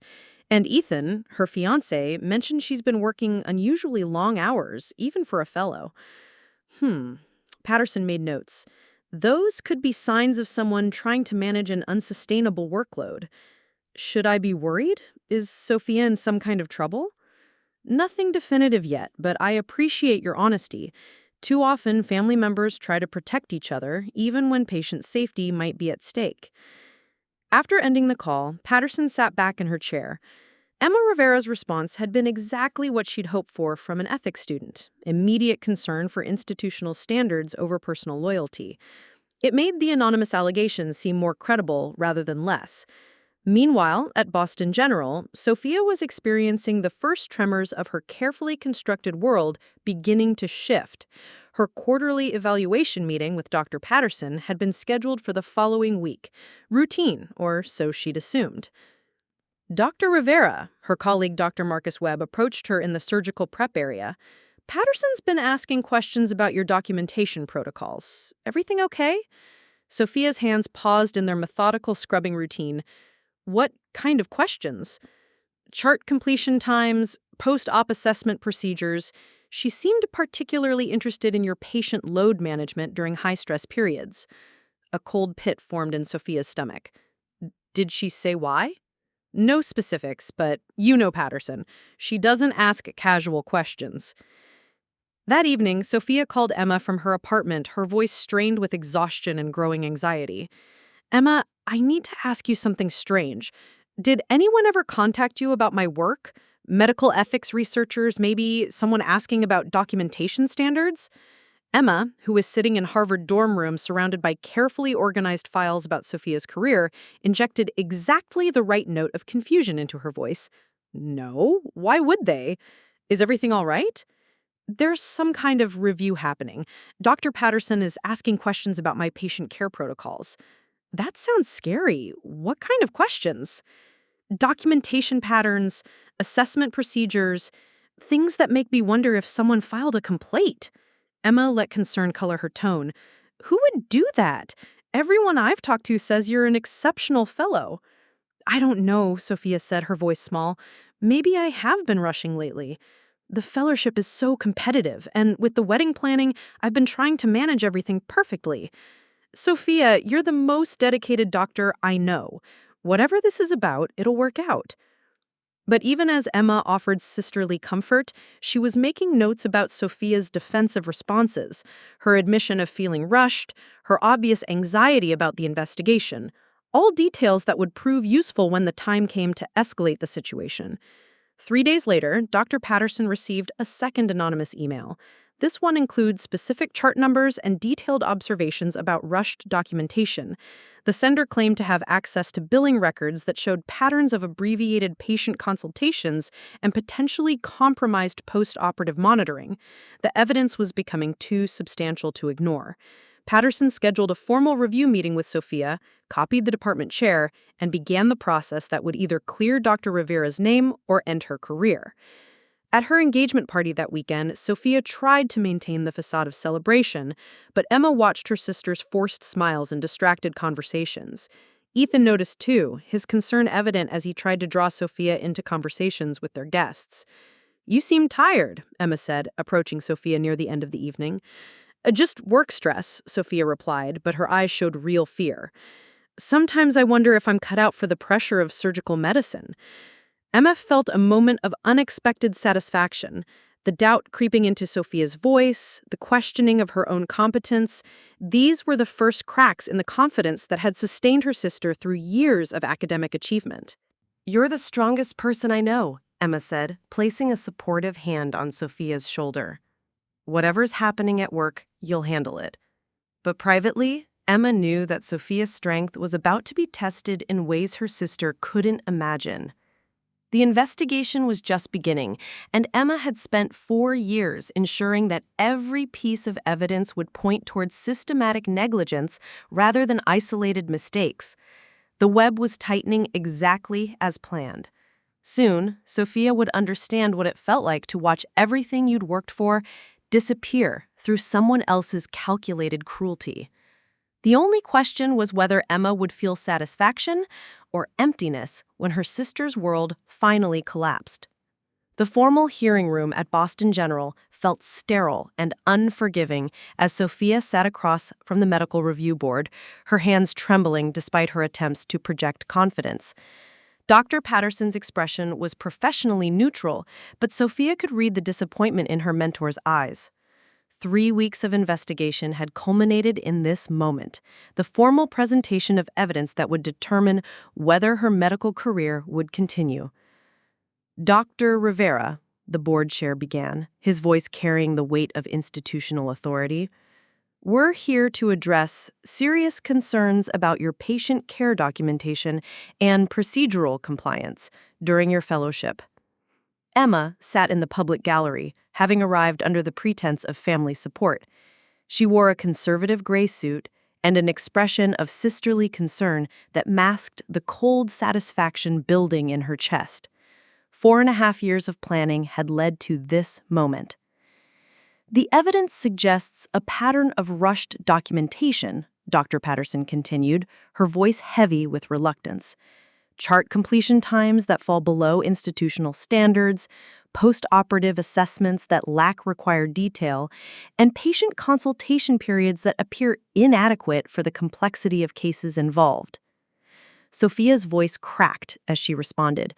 And Ethan, her fiancé, mentioned she's been working unusually long hours, even for a fellow. Patterson made notes. Those could be signs of someone trying to manage an unsustainable workload. Should I be worried? Is Sophia in some kind of trouble? Nothing definitive yet, but I appreciate your honesty. Too often, family members try to protect each other, even when patient safety might be at stake. After ending the call, Patterson sat back in her chair. Emma Rivera's response had been exactly what she'd hoped for from an ethics student, immediate concern for institutional standards over personal loyalty. It made the anonymous allegations seem more credible rather than less. Meanwhile, at Boston General, Sophia was experiencing the first tremors of her carefully constructed world beginning to shift. Her quarterly evaluation meeting with Dr. Patterson had been scheduled for the following week. Routine, or so she'd assumed. Dr. Rivera, her colleague Dr. Marcus Webb, approached her in the surgical prep area. Patterson's been asking questions about your documentation protocols. Everything okay? Sophia's hands paused in their methodical scrubbing routine. What kind of questions? Chart completion times, post-op assessment procedures. She seemed particularly interested in your patient load management during high-stress periods. A cold pit formed in Sophia's stomach. Did she say why? No specifics, but you know Patterson. She doesn't ask casual questions. That evening, Sophia called Emma from her apartment, her voice strained with exhaustion and growing anxiety. Emma, I need to ask you something strange. Did anyone ever contact you about my work? Medical ethics researchers, maybe someone asking about documentation standards? Emma, who was sitting in Harvard dorm room surrounded by carefully organized files about Sophia's career, injected exactly the right note of confusion into her voice. No, why would they? Is everything all right? There's some kind of review happening. Dr. Patterson is asking questions about my patient care protocols. That sounds scary. What kind of questions? Documentation patterns, assessment procedures, things that make me wonder if someone filed a complaint. Emma let concern color her tone. Who would do that? Everyone I've talked to says you're an exceptional fellow. I don't know, Sophia said, her voice small. Maybe I have been rushing lately. The fellowship is so competitive, and with the wedding planning, I've been trying to manage everything perfectly. Sophia, you're the most dedicated doctor I know. Whatever this is about, it'll work out. But even as Emma offered sisterly comfort, she was making notes about Sophia's defensive responses, her admission of feeling rushed, her obvious anxiety about the investigation, all details that would prove useful when the time came to escalate the situation. 3 days later, Dr. Patterson received a second anonymous email. This one includes specific chart numbers and detailed observations about rushed documentation. The sender claimed to have access to billing records that showed patterns of abbreviated patient consultations and potentially compromised post-operative monitoring. The evidence was becoming too substantial to ignore. Patterson scheduled a formal review meeting with Sophia, copied the department chair, and began the process that would either clear Dr. Rivera's name or end her career. At her engagement party that weekend, Sophia tried to maintain the facade of celebration, but Emma watched her sister's forced smiles and distracted conversations. Ethan noticed too, his concern evident as he tried to draw Sophia into conversations with their guests. You seem tired, Emma said, approaching Sophia near the end of the evening. Just work stress, Sophia replied, but her eyes showed real fear. Sometimes I wonder if I'm cut out for the pressure of surgical medicine. Emma felt a moment of unexpected satisfaction.
The doubt creeping into Sophia's voice, the questioning of her own competence, these were the first cracks in the confidence that had sustained her sister through years of academic achievement.
"You're the strongest person I know," Emma said, placing a supportive hand on Sophia's shoulder. "Whatever's happening at work, you'll handle it." But privately, Emma knew that Sophia's strength was about to be tested in ways her sister couldn't imagine. The investigation was just beginning, and Emma had spent 4 years ensuring that every piece of evidence would point towards systematic negligence rather than isolated mistakes. The web was tightening exactly as planned. Soon, Sophia would understand what it felt like to watch everything you'd worked for disappear through someone else's calculated cruelty. The only question was whether Emma would feel satisfaction or emptiness when her sister's world finally collapsed. The formal hearing room at Boston General felt sterile and unforgiving as Sophia sat across from the medical review board, her hands trembling despite her attempts to project confidence. Dr. Patterson's expression was professionally neutral, but Sophia could read the disappointment in her mentor's eyes. 3 weeks of investigation had culminated in this moment, the formal presentation of evidence that would determine whether her medical career would continue. "Dr. Rivera," the board chair began, his voice carrying the weight of institutional authority, "we're here to address serious concerns about your patient care documentation and procedural compliance during your fellowship." Emma sat in the public gallery, having arrived under the pretense of family support. She wore a conservative gray suit and an expression of sisterly concern that masked the cold satisfaction building in her chest. 4.5 years of planning had led to this moment. "The evidence suggests a pattern of rushed documentation," Dr. Patterson continued, her voice heavy with reluctance. "Chart completion times that fall below institutional standards, post-operative assessments that lack required detail, and patient consultation periods that appear inadequate for the complexity of cases involved." Sophia's voice cracked as she responded.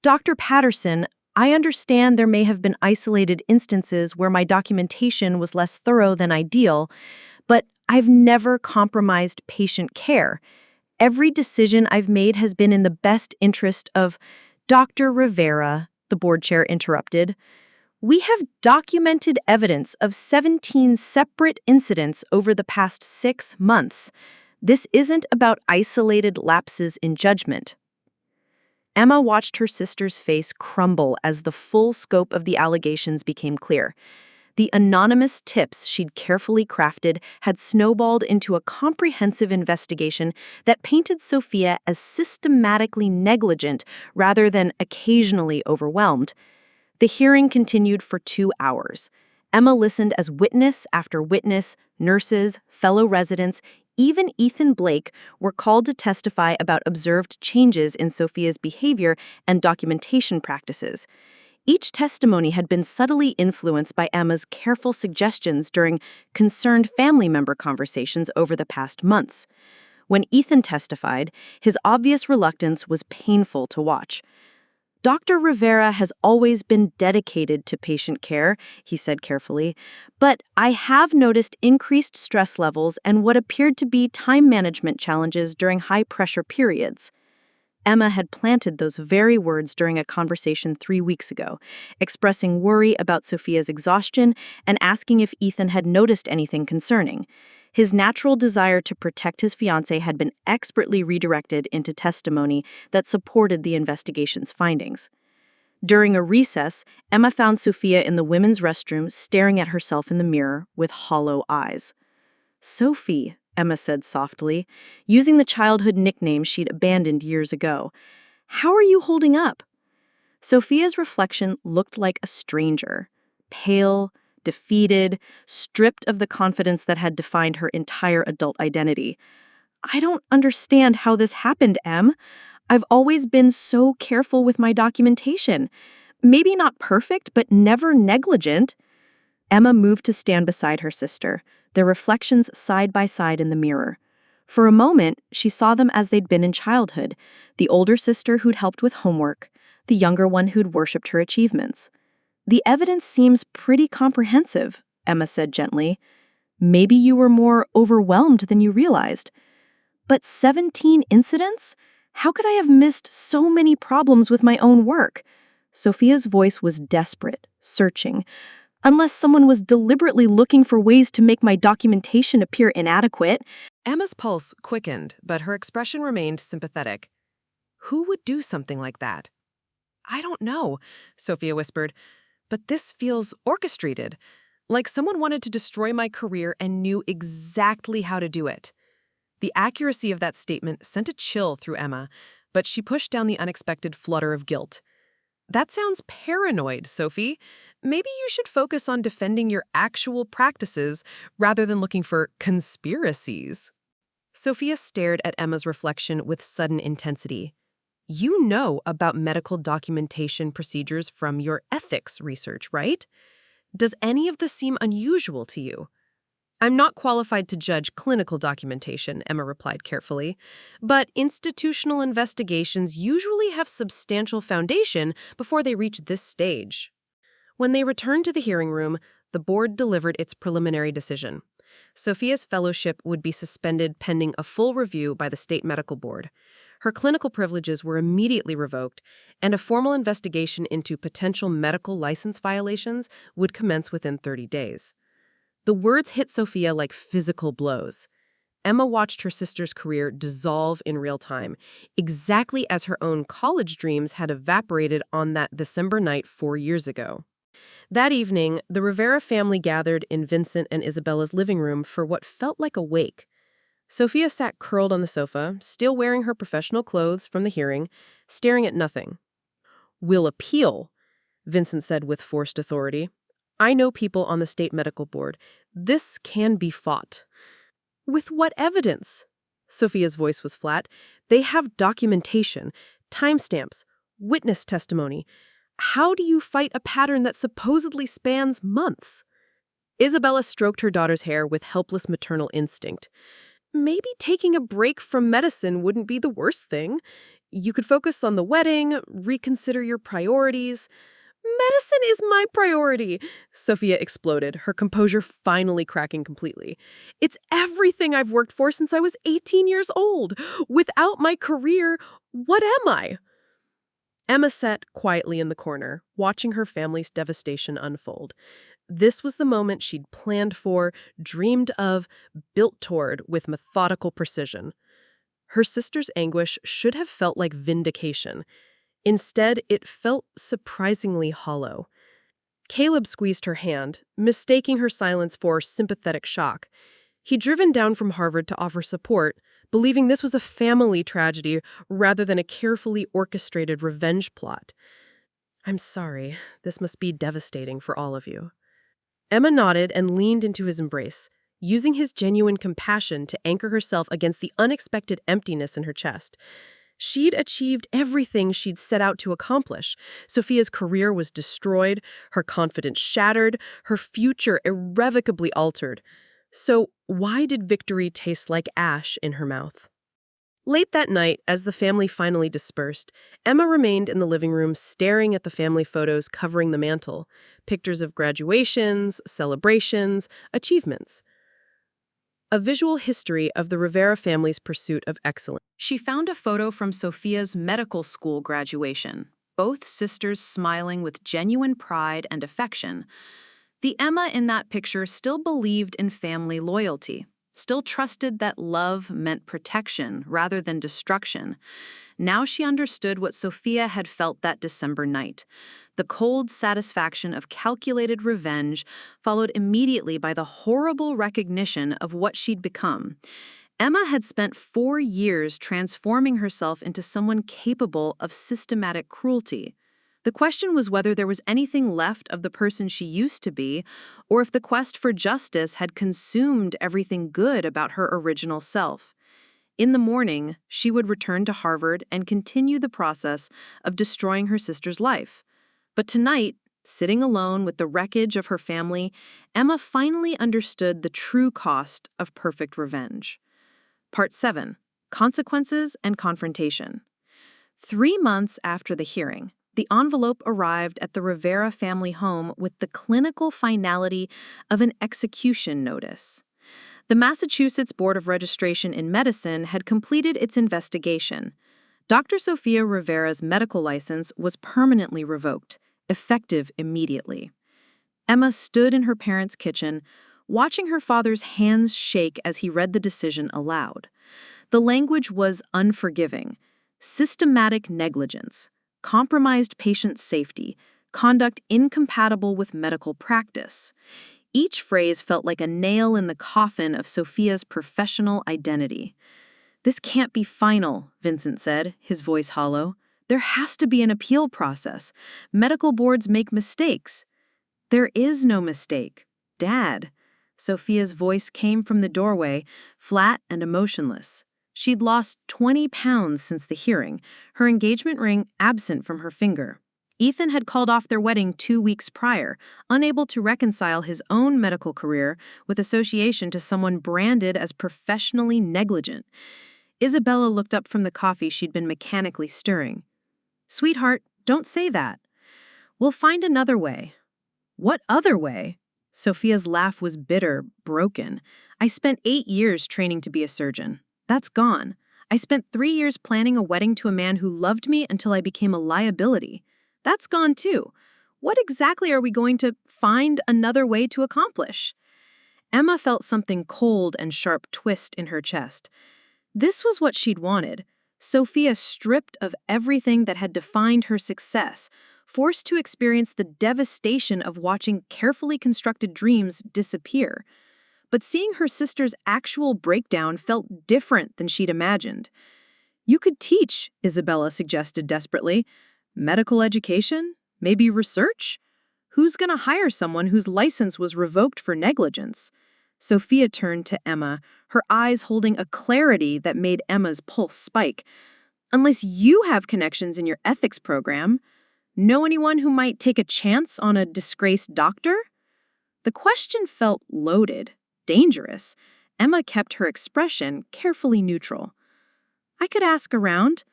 "Dr. Patterson, I understand there may have been isolated instances where my documentation was less thorough than ideal, but I've never compromised patient care. Every decision I've made has been in the best interest of—" "Dr. Rivera," the board chair interrupted, "we have documented evidence of 17 separate incidents over the past 6 months. This isn't about isolated lapses in judgment." Emma watched her sister's face crumble as the full scope of the allegations became clear. The anonymous tips she'd carefully crafted had snowballed into a comprehensive investigation that painted Sophia as systematically negligent rather than occasionally overwhelmed. The hearing continued for 2 hours. Emma listened as witness after witness, nurses, fellow residents, even Ethan Blake were called to testify about observed changes in Sophia's behavior and documentation practices. Each testimony had been subtly influenced by Emma's careful suggestions during concerned family member conversations over the past months. When Ethan testified, his obvious reluctance was painful to watch. "Dr. Rivera has always been dedicated to patient care," he said carefully, "but I have noticed increased stress levels and what appeared to be time management challenges during high-pressure periods." Emma had planted those very words during a conversation 3 weeks ago, expressing worry about Sophia's exhaustion and asking if Ethan had noticed anything concerning. His natural desire to protect his fiancée had been expertly redirected into testimony that supported the investigation's findings. During a recess, Emma found Sophia in the women's restroom staring at herself in the mirror with hollow eyes. "Sophie," Emma said softly, using the childhood nickname she'd abandoned years ago, "how are you holding up?" Sophia's reflection looked like a stranger, pale, defeated, stripped of the confidence that had defined her entire adult identity. "I don't understand how this happened, Em. I've always been so careful with my documentation. Maybe not perfect, but never negligent." Emma moved to stand beside her sister, their reflections side by side in the mirror. For a moment, she saw them as they'd been in childhood, the older sister who'd helped with homework, the younger one who'd worshipped her achievements.
The evidence seems pretty comprehensive, Emma said gently. Maybe you were more overwhelmed than you realized. But 17 incidents? How could I have missed so many problems with my own work? Sophia's voice was desperate, searching. Unless someone was deliberately looking for ways to make my documentation appear inadequate.
Emma's pulse quickened, but her expression remained sympathetic. Who would do something like that? I don't know, Sophia whispered, but this feels orchestrated, like someone wanted to destroy my career and knew exactly how to do it. The accuracy of that statement sent a chill through Emma, but she pushed down the unexpected flutter of guilt. That sounds paranoid, Sophie. Maybe you should focus on defending your actual practices rather than looking for conspiracies. Sophia stared at Emma's reflection with sudden intensity. You know about medical documentation procedures from your ethics research, right? Does any of this seem unusual to you? I'm not qualified to judge clinical documentation, Emma replied carefully, but institutional investigations usually have substantial foundation before they reach this stage. When they returned to the hearing room, the board delivered its preliminary decision. Sophia's fellowship would be suspended pending a full review by the state medical board. Her clinical privileges were immediately revoked, and a formal investigation into potential medical license violations would commence within 30 days. The words hit Sophia like physical blows. Emma watched her sister's career dissolve in real time, exactly as her own college dreams had evaporated on that December night 4 years ago. That evening, the Rivera family gathered in Vincent and Isabella's living room for what felt like a wake. Sophia sat curled on the sofa, still wearing her professional clothes from the hearing, staring at nothing. "We'll appeal," Vincent said with forced authority. "I know people on the state medical board. This can be fought." "With what evidence?" Sophia's voice was flat. "They have documentation, timestamps, witness testimony. How do you fight a pattern that supposedly spans months?" Isabella stroked her daughter's hair with helpless maternal instinct. "Maybe taking a break from medicine wouldn't be the worst thing. You could focus on the wedding, reconsider your priorities." "Medicine is my priority," Sophia exploded, her composure finally cracking completely. "It's everything I've worked for since I was 18 years old. Without my career, what am I?" Emma sat quietly in the corner, watching her family's devastation unfold. This was the moment she'd planned for, dreamed of, built toward with methodical precision. Her sister's anguish should have felt like vindication. Instead, it felt surprisingly hollow. Caleb squeezed her hand, mistaking her silence for sympathetic shock. He'd driven down from Harvard to offer support, believing this was a family tragedy rather than a carefully orchestrated revenge plot. "I'm sorry. This must be devastating for all of you." Emma nodded and leaned into his embrace, using his genuine compassion to anchor herself against the unexpected emptiness in her chest. She'd achieved everything she'd set out to accomplish. Sophia's career was destroyed, her confidence shattered, her future irrevocably altered. So why did victory taste like ash in her mouth? Late that night, as the family finally dispersed, Emma remained in the living room staring at the family photos covering the mantel, pictures of graduations, celebrations, achievements. A visual history of the Rivera family's pursuit of excellence.
She found a photo from Sophia's medical school graduation, both sisters smiling with genuine pride and affection. The Emma in that picture still believed in family loyalty, still trusted that love meant protection rather than destruction. Now she understood what Sophia had felt that December night. The cold satisfaction of calculated revenge, followed immediately by the horrible recognition of what she'd become. Emma had spent 4 years transforming herself into someone capable of systematic cruelty. The question was whether there was anything left of the person she used to be, or if the quest for justice had consumed everything good about her original self. In the morning, she would return to Harvard and continue the process of destroying her sister's life. But tonight, sitting alone with the wreckage of her family, Emma finally understood the true cost of perfect revenge. Part 7. Consequences and Confrontation. 3 months after the hearing,
The envelope arrived at the Rivera family home with the clinical finality of an execution notice. The Massachusetts Board of Registration in Medicine had completed its investigation. Dr. Sophia Rivera's medical license was permanently revoked, effective immediately. Emma stood in her parents' kitchen, watching her father's hands shake as he read the decision aloud. The language was unforgiving: systematic negligence, compromised patient safety, conduct incompatible with medical practice. Each phrase felt like a nail in the coffin of Sophia's professional identity. "This can't be final," Vincent said, his voice hollow. "There has to be an appeal process. Medical boards make mistakes." "There is no mistake. Dad." Sophia's voice came from the doorway, flat and emotionless. She'd lost 20 pounds since the hearing, her engagement ring absent from her finger. Ethan had called off their wedding 2 weeks prior, unable to reconcile his own medical career with association to someone branded as professionally negligent. Isabella looked up from the coffee she'd been mechanically stirring. "Sweetheart, don't say that. We'll find another way." "What other way?" Sophia's laugh was bitter, broken. "I spent 8 years training to be a surgeon. That's gone. I spent 3 years planning a wedding to a man who loved me until I became a liability. That's gone too. What exactly are we going to find another way to accomplish?" Emma felt something cold and sharp twist in her chest. This was what she'd wanted. Sophia stripped of everything that had defined her success, forced to experience the devastation of watching carefully constructed dreams disappear. But seeing her sister's actual breakdown felt different than she'd imagined. "You could teach," Isabella suggested desperately. "Medical education? Maybe research? Who's going to hire someone whose license was revoked for negligence?" Sophia turned to Emma, her eyes holding a clarity that made Emma's pulse spike. "Unless you have connections in your ethics program, know anyone who might take a chance on a disgraced doctor?" The question felt loaded, dangerous. Emma kept her expression carefully neutral. "I could ask around.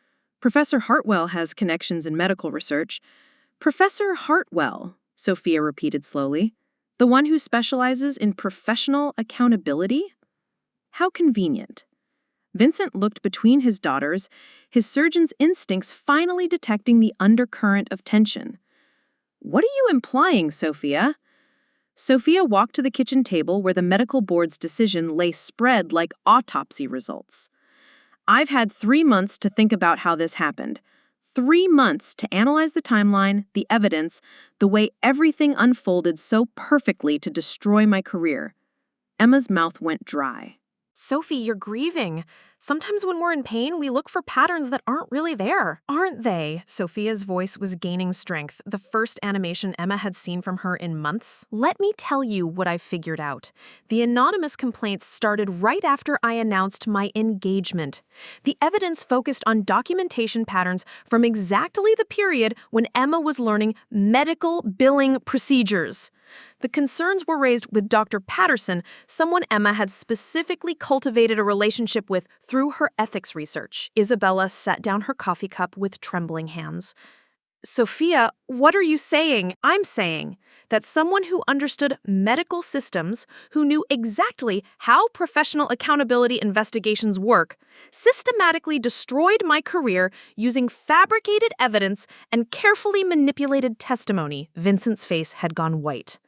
Professor Hartwell has connections in medical research." "Professor Hartwell," Sophia repeated slowly. "The one who specializes in professional accountability?" How convenient. Vincent looked between his daughters, his surgeon's instincts finally detecting the undercurrent of tension. "What are you implying, Sophia?" Sophia walked to the kitchen table where the medical board's decision lay spread like autopsy results. "I've had 3 months to think about how this happened. 3 months to analyze the timeline, the evidence, the way everything unfolded so perfectly to destroy my career." Emma's mouth went dry. "Sophie, you're grieving. Sometimes when we're in pain, we look for patterns that aren't really there." "Aren't they?" Sophia's voice was gaining strength, the first animation Emma had seen from her in months. "Let me tell you what I've figured out. The anonymous complaints started right after I announced my engagement. The evidence focused on documentation patterns from exactly the period when Emma was learning medical billing procedures. The concerns were raised with Dr. Patterson, someone Emma had specifically cultivated a relationship with through her ethics research." Isabella set down her coffee cup with trembling hands. "Sophia, what are you saying?" "I'm saying that someone who understood medical systems, who knew exactly how professional accountability investigations work, systematically destroyed my career using fabricated evidence and carefully manipulated testimony." Vincent's face had gone white.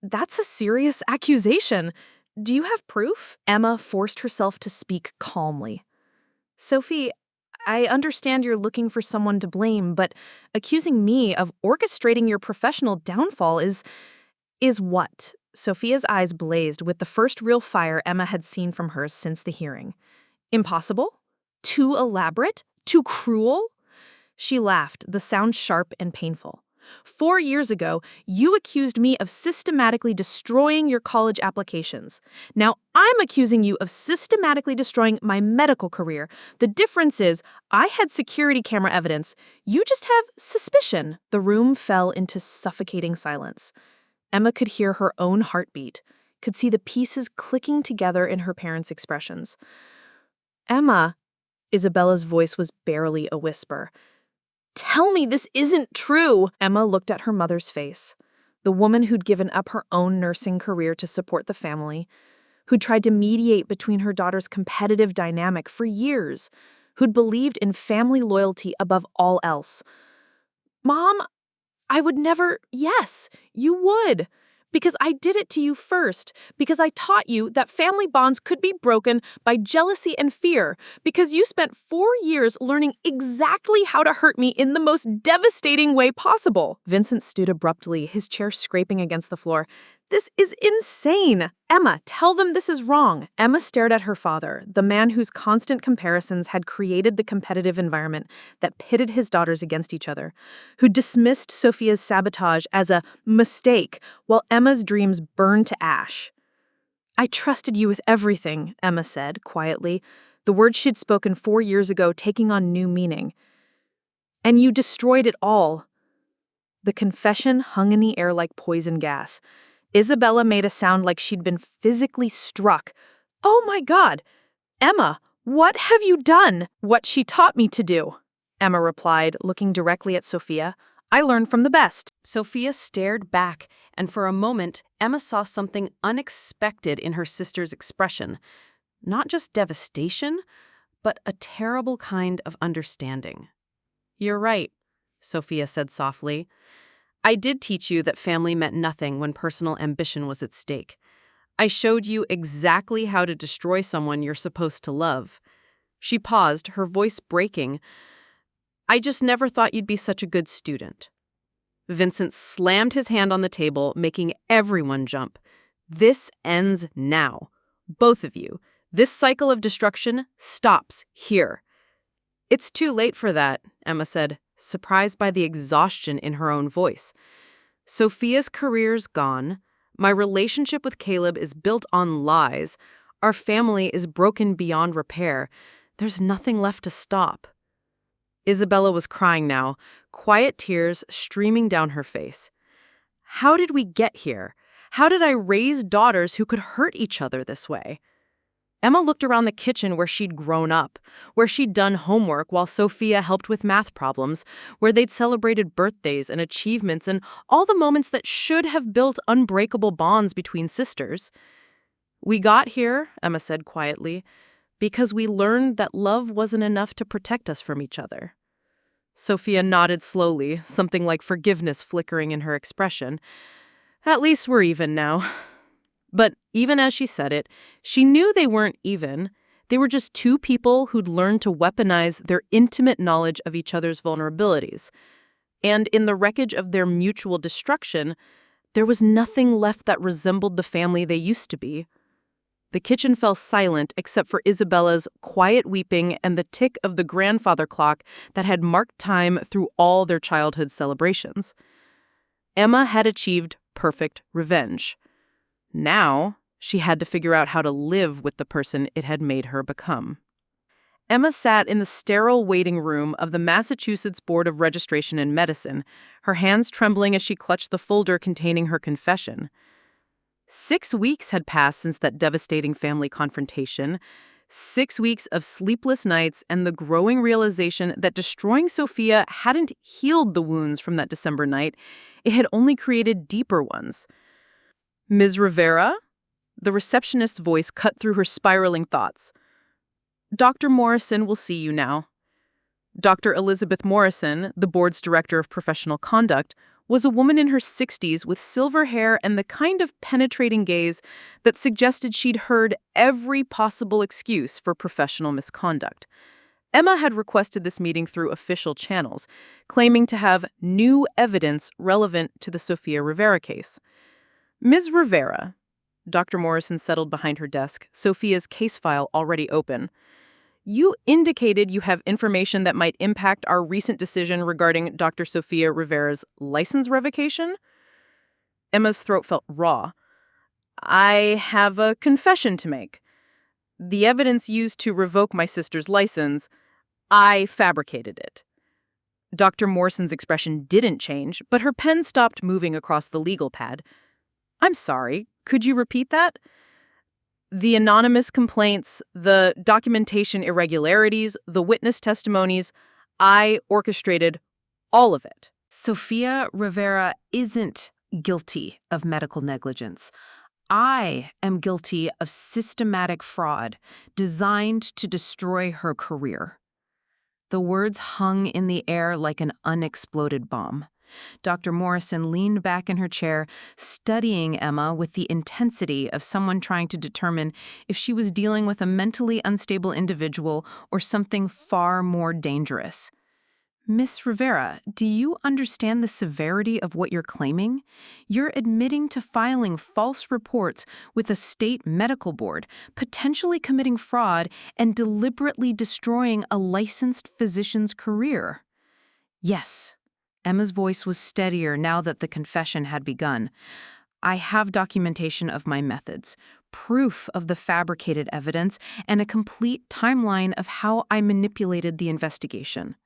"That's a serious accusation. Do you have proof?" Emma forced herself to speak calmly. "Sophie, I understand you're looking for someone to blame, but accusing me of orchestrating your professional downfall is what?" Sophia's eyes blazed with the first real fire Emma had seen from her since the hearing. "Impossible? Too elaborate? Too cruel?" She laughed, the sound sharp and painful. 4 years ago, you accused me of systematically destroying your college applications. Now I'm accusing you of systematically destroying my medical career. The difference is, I had security camera evidence. You just have suspicion." The room fell into suffocating silence. Emma could hear her own heartbeat, could see the pieces clicking together in her parents' expressions. "Emma," Isabella's voice was barely a whisper, tell me this isn't true. Emma looked at her mother's face, the woman who'd given up her own nursing career to support the family, who'd tried to mediate between her daughter's competitive dynamic for years, who'd believed in family loyalty above all else. Mom, I would never. Yes, you would. Because I did it to you first. Because I taught you that family bonds could be broken by jealousy and fear. Because you spent 4 years learning exactly how to hurt me in the most devastating way possible. Vincent stood abruptly, his chair scraping against the floor. This is insane. Emma, tell them this is wrong. Emma stared at her father, the man whose constant comparisons had created the competitive environment that pitted his daughters against each other, who dismissed Sophia's sabotage as a mistake while Emma's dreams burned to ash. I trusted you with everything, Emma said quietly, the words she'd spoken 4 years ago taking on new meaning. And you destroyed it all. The confession hung in the air like poison gas. Isabella made a sound like she'd been physically struck. Oh my God! Emma, what have you done? What she taught me to do, Emma replied, looking directly at Sophia. I learned from the best.
Sophia stared back, and for a moment, Emma saw something unexpected in her sister's expression. Not just devastation, but a terrible kind of understanding. You're right, Sophia said softly. I did teach you that family meant nothing when personal ambition was at stake. I showed you exactly how to destroy someone you're supposed to love. She paused, her voice breaking. I just never thought you'd be such a good student. Vincent slammed his hand on the table, making everyone jump. This ends now. Both of you. This cycle of destruction stops here. It's too late for that, Emma said, surprised by the exhaustion in her own voice. Sophia's career's gone. My relationship with Caleb is built on lies. Our family is broken beyond repair. There's nothing left to stop. Isabella was crying now, quiet tears streaming down her face. How did we get here? How did I raise daughters who could hurt each other this way? Emma looked around the kitchen where she'd grown up, where she'd done homework while Sophia helped with math problems, where they'd celebrated birthdays and achievements and all the moments that should have built unbreakable bonds between sisters. We got here, Emma said quietly, because we learned that love wasn't enough to protect us from each other. Sophia nodded slowly, something like forgiveness flickering in her expression. At least we're even now. But even as she said it, she knew they weren't even. They were just two people who'd learned to weaponize their intimate knowledge of each other's vulnerabilities. And in the wreckage of their mutual destruction, there was nothing left that resembled the family they used to be. The kitchen fell silent except for Isabella's quiet weeping and the tick of the grandfather clock that had marked time through all their childhood celebrations. Emma had achieved perfect revenge. Now, she had to figure out how to live with the person it had made her become. Emma sat in the sterile waiting room of the Massachusetts Board of Registration in Medicine, her hands trembling as she clutched the folder containing her confession. 6 weeks had passed since that devastating family confrontation. 6 weeks of sleepless nights and the growing realization that destroying Sophia hadn't healed the wounds from that December night. It had only created deeper ones. Ms. Rivera? The receptionist's voice cut through her spiraling thoughts. Dr. Morrison will see you now. Dr. Elizabeth Morrison, the board's director of professional conduct, was a woman in her 60s with silver hair and the kind of penetrating gaze that suggested she'd heard every possible excuse for professional misconduct. Emma had requested this meeting through official channels, claiming to have new evidence relevant to the Sofia Rivera case. Ms. Rivera, Dr. Morrison settled behind her desk, Sophia's case file already open. You indicated you have information that might impact our recent decision regarding Dr. Sofia Rivera's license revocation? Emma's throat felt raw. I have a confession to make. The evidence used to revoke my sister's license, I fabricated it. Dr. Morrison's expression didn't change, but her pen stopped moving across the legal pad. I'm sorry, could you repeat that? The anonymous complaints, the documentation irregularities, the witness testimonies, I orchestrated
All of it.
Sofia Rivera isn't guilty of medical negligence. I am guilty of systematic fraud designed to destroy her career. The words hung in the air like an unexploded bomb. Dr. Morrison leaned back in her chair, studying Emma with the intensity of someone trying to determine if she was dealing with a mentally unstable individual or something far more dangerous. Miss Rivera, do you understand the severity of what you're claiming? You're admitting to filing false reports with a state medical board, potentially committing fraud, and deliberately destroying a licensed physician's career. Yes. Emma's voice was steadier now that the confession had begun. I have documentation of my methods, proof of the fabricated evidence, and a complete timeline of how I manipulated the investigation.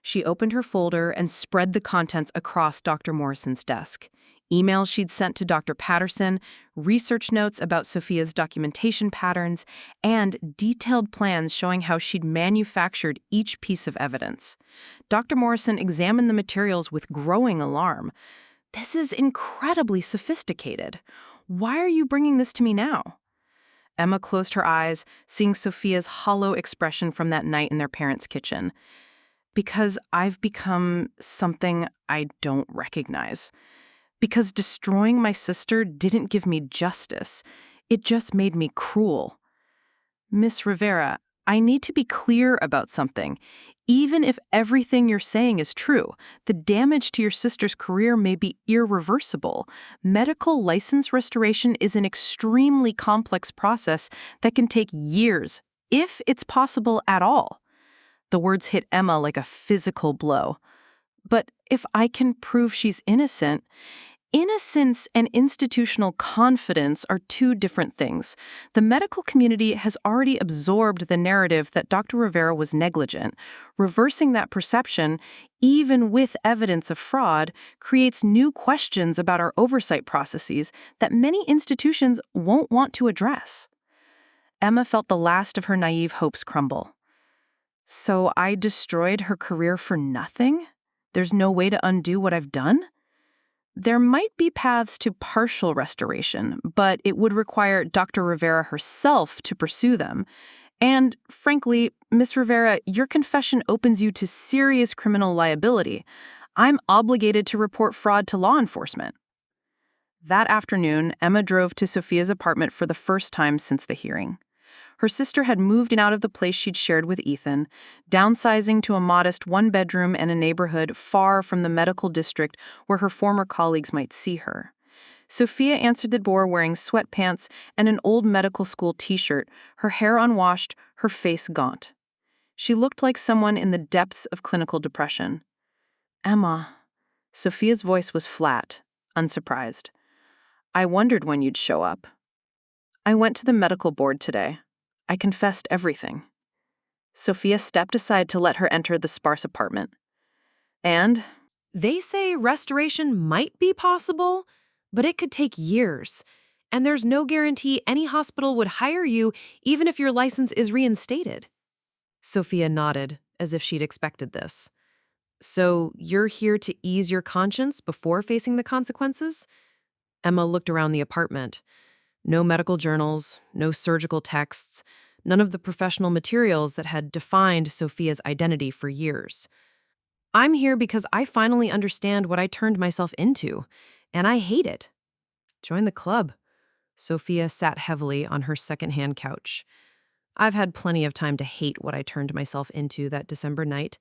She opened her folder and spread the contents across Dr. Morrison's desk. Emails she'd sent to Dr. Patterson, research notes about Sofia's documentation patterns, and detailed plans showing how she'd manufactured each piece of evidence. Dr. Morrison examined the materials with growing alarm. This is incredibly sophisticated. Why are you bringing this to me now? Emma closed her eyes, seeing Sofia's hollow expression from that night in their parents' kitchen. Because I've become something I don't recognize. Because destroying my sister didn't give me justice. It just made me cruel. Miss Rivera, I need to be clear about something. Even if everything you're saying is true, the damage to your sister's career may be irreversible. Medical license restoration is an extremely complex process that can take years, if it's possible at all. The words hit Emma like a physical blow. But if I can prove she's innocent, innocence and institutional confidence are two different things. The medical community has already absorbed the narrative that Dr. Rivera was negligent. Reversing that perception, even with evidence of fraud, creates new questions about our oversight processes that many institutions won't want to address. Emma felt the last of her naive hopes crumble. So I destroyed her career for nothing? There's no way to undo what I've done? There might be paths to partial restoration, but it would require Dr. Rivera herself to pursue them. And, frankly, Miss Rivera, your confession opens you to serious criminal liability. I'm obligated to report fraud to law enforcement. That afternoon, Emma drove to Sofia's apartment for the first time since the hearing. Her sister had moved in out of the place she'd shared with Ethan, downsizing to a modest one-bedroom in a neighborhood far from the medical district where her former colleagues might see her. Sofia answered the door wearing sweatpants and an old medical school t-shirt, her hair unwashed, her face gaunt. She looked like someone in the depths of clinical depression. Emma. Sofia's voice was flat, unsurprised. I wondered when you'd show up. I went to the medical board today. I confessed everything. Sofia stepped aside to let her enter the sparse apartment. And
They say restoration might be possible, but it could take years. And there's no guarantee any hospital would hire you even if your license is reinstated. Sophia nodded, as if she'd expected this. So you're here to ease your conscience before facing the consequences? Emma looked around the apartment. No medical journals, no surgical texts, none of the professional materials that had defined Sophia's identity for years. I'm here because I finally understand what I turned myself into, and I hate it. Join the club. Sophia sat heavily on her second-hand couch. I've had plenty of time to hate what I turned myself into that December night.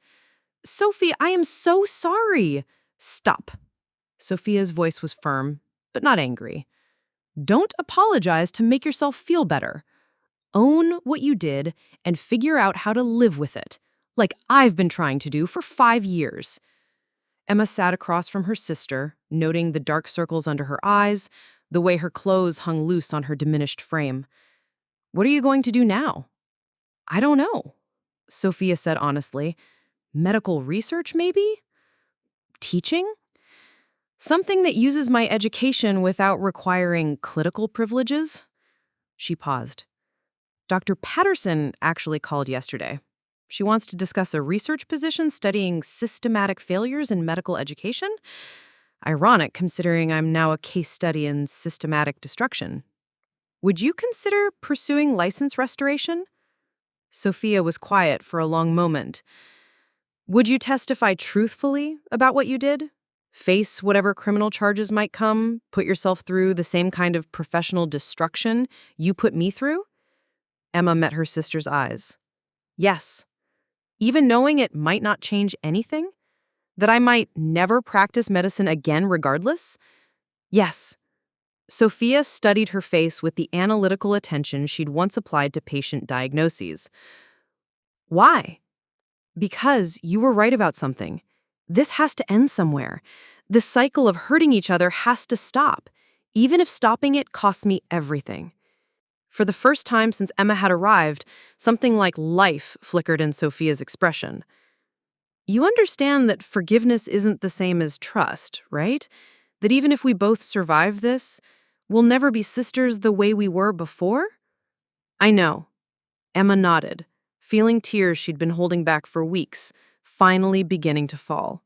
Sophie, I am so sorry. Stop. Sophia's voice was firm, but not angry. Don't apologize to make yourself feel better. Own what you did and figure out how to live with it, like I've been trying to do for 5 years. Emma sat across from her sister, noting the dark circles under her eyes, the way her clothes hung loose on her diminished frame. What are you going to do now? I don't know, Sophia said honestly. Medical research, maybe? Teaching? Something that uses my education without requiring clinical privileges? She paused. Dr. Patterson actually called yesterday. She wants to discuss a research position studying systematic failures in medical education. Ironic, considering I'm now a case study in systematic destruction. Would you consider pursuing license restoration? Sophia was quiet for a long moment. Would you testify truthfully about what you did? Face whatever criminal charges might come? Put yourself through the same kind of professional destruction you put me through? Emma met her sister's eyes. Yes. Even knowing it might not change anything? That I might never practice medicine again regardless? Yes. Sophia studied her face with the analytical attention she'd once applied to patient diagnoses. Why? Because you were right about something. This has to end somewhere. This cycle of hurting each other has to stop, even if stopping it costs me everything. For the first time since Emma had arrived, something like life flickered in Sophia's expression. You understand that forgiveness isn't the same as trust, right? That even if we both survive this, we'll never be sisters the way we were before? I know. Emma nodded, feeling tears she'd been holding back for weeks, finally beginning to fall.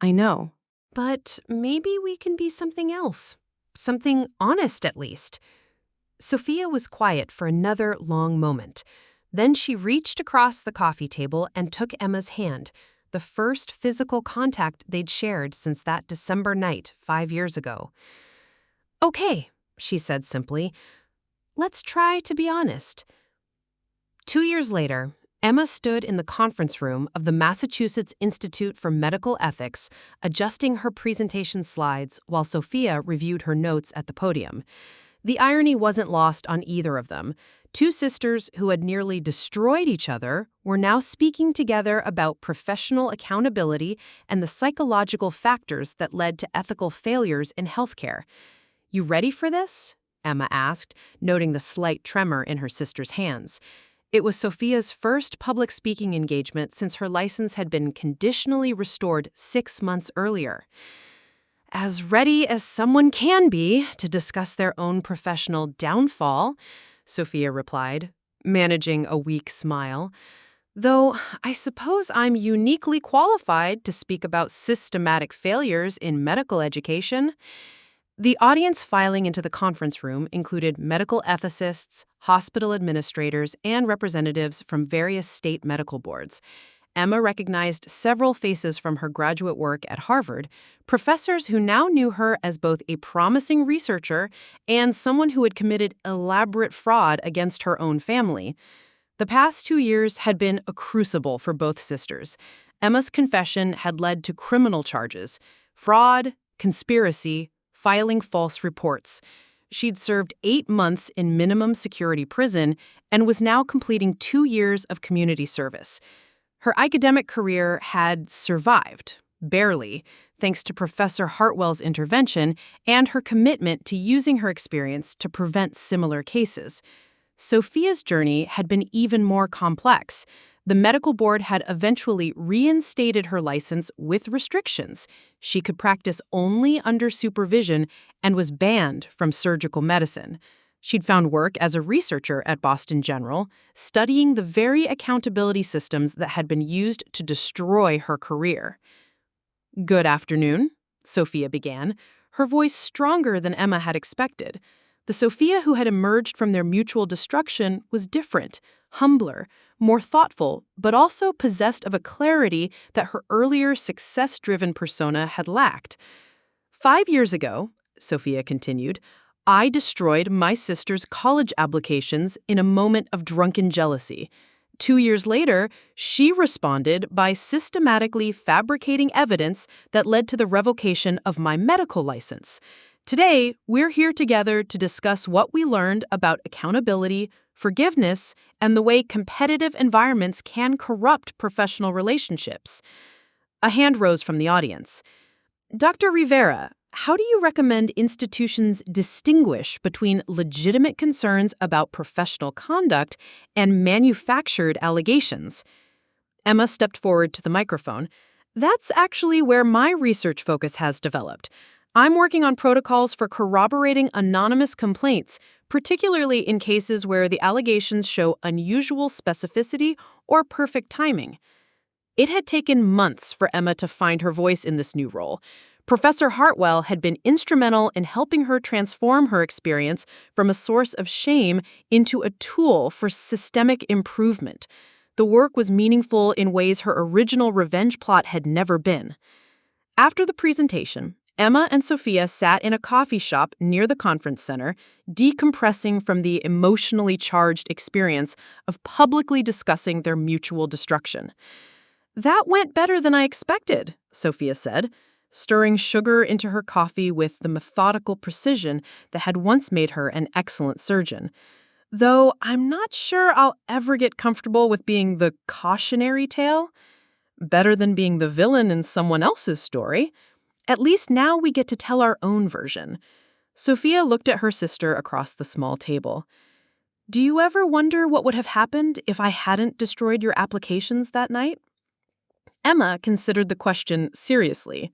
I know.
But maybe we can be something else. Something honest, at least. Sophia was quiet for another long moment. Then she reached across the coffee table and took Emma's hand, the first physical contact they'd shared since that December night 5 years ago. Okay, she said simply. Let's try to be honest. 2 years later, Emma stood in the conference room of the Massachusetts Institute for Medical Ethics, adjusting her presentation slides while Sophia reviewed her notes at the podium. The irony wasn't lost on either of them. Two sisters who had nearly destroyed each other were now speaking together about professional accountability and the psychological factors that led to ethical failures in healthcare. You ready for this? Emma asked, noting the slight tremor in her sister's hands. It was Sophia's first public speaking engagement since her license had been conditionally restored 6 months earlier. As ready as someone can be to discuss their own professional downfall, Sophia replied, managing a weak smile. Though I suppose I'm uniquely qualified to speak about systematic failures in medical education. The audience filing into the conference room included medical ethicists, hospital administrators, and representatives from various state medical boards. Emma recognized several faces from her graduate work at Harvard, professors who now knew her as both a promising researcher and someone who had committed elaborate fraud against her own family. The past 2 years had been a crucible for both sisters. Emma's confession had led to criminal charges, fraud, conspiracy, filing false reports. She'd served 8 months in minimum security prison and was now completing 2 years of community service. Her academic career had survived, barely, thanks to Professor Hartwell's intervention and her commitment to using her experience to prevent similar cases. Sophia's journey had been even more complex. The medical board had eventually reinstated her license with restrictions. She could practice only under supervision and was banned from surgical medicine. She'd found work as a researcher at Boston General, studying the very accountability systems that had been used to destroy her career. Good afternoon, Sophia began, her voice stronger than Emma had expected. The Sophia who had emerged from their mutual destruction was different, humbler, more thoughtful, but also possessed of a clarity that her earlier success-driven persona had lacked. 5 years ago, Sophia continued, I destroyed my sister's college applications in a moment of drunken jealousy. 2 years later, she responded by systematically fabricating evidence that led to the revocation of my medical license. Today, we're here together to discuss what we learned about accountability, forgiveness, and the way competitive environments can corrupt professional relationships. A hand rose from the audience. Dr. Rivera, how do you recommend institutions distinguish between legitimate concerns about professional conduct and manufactured allegations? Emma stepped forward to the microphone. That's actually where my research focus has developed. I'm working on protocols for corroborating anonymous complaints, particularly in cases where the allegations show unusual specificity or perfect timing. It had taken months for Emma to find her voice in this new role. Professor Hartwell had been instrumental in helping her transform her experience from a source of shame into a tool for systemic improvement. The work was meaningful in ways her original revenge plot had never been. After the presentation, Emma and Sophia sat in a coffee shop near the conference center, decompressing from the emotionally charged experience of publicly discussing their mutual destruction. "That went better than I expected," Sophia said, stirring sugar into her coffee with the methodical precision that had once made her an excellent surgeon. "Though I'm not sure I'll ever get comfortable with being the cautionary tale. Better than being the villain in someone else's story. At least now we get to tell our own version." Sophia looked at her sister across the small table. "Do you ever wonder what would have happened if I hadn't destroyed your applications that night?" Emma considered the question seriously.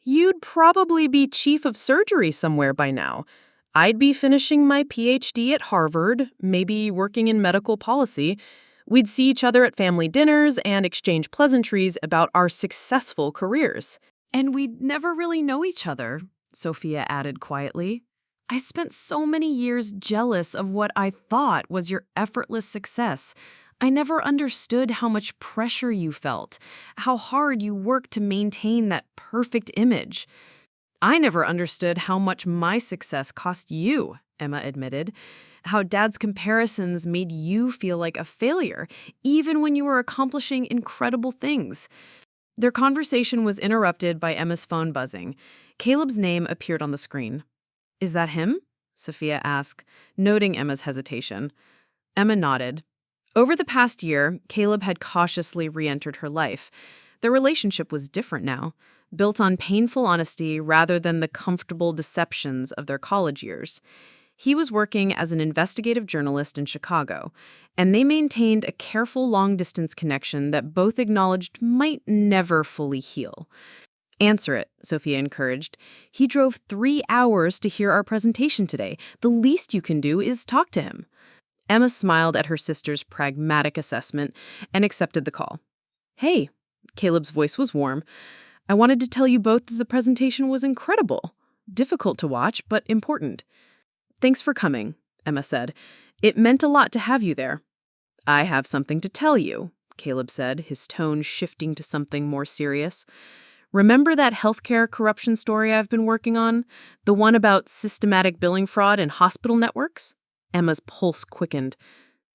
"You'd probably be chief of surgery somewhere by now. I'd be finishing my PhD at Harvard, maybe working in medical policy. We'd see each other at family dinners and exchange pleasantries about our successful careers."
"And we'd never really know each other," Sophia added quietly. "I spent so many years jealous of what I thought was your effortless success. I never understood how much pressure you felt, how hard you worked to maintain that perfect image. I never understood how much my success cost you," Emma admitted. "How Dad's comparisons made you feel like a failure, even when you were accomplishing incredible things." Their conversation was interrupted by Emma's phone buzzing. Caleb's name appeared on the screen. "Is that him?" Sophia asked, noting Emma's hesitation. Emma nodded. Over the past year, Caleb had cautiously re-entered her life. Their relationship was different now, built on painful honesty rather than the comfortable deceptions of their college years. He was working as an investigative journalist in Chicago, and they maintained a careful long-distance connection that both acknowledged might never fully heal. "Answer it," Sophia encouraged. "He drove 3 hours to hear our presentation today. The least you can do is talk to him." Emma smiled at her sister's pragmatic assessment and accepted the call. "Hey," Caleb's voice was warm. "I wanted to tell you both that the presentation was incredible. Difficult to watch, but important." "Thanks for coming," Emma said. "It meant a lot to have you there." "I have something to tell you," Caleb said, his tone shifting to something more serious. "Remember that healthcare corruption story I've been working on? The one about systematic billing fraud in hospital networks?" Emma's pulse quickened.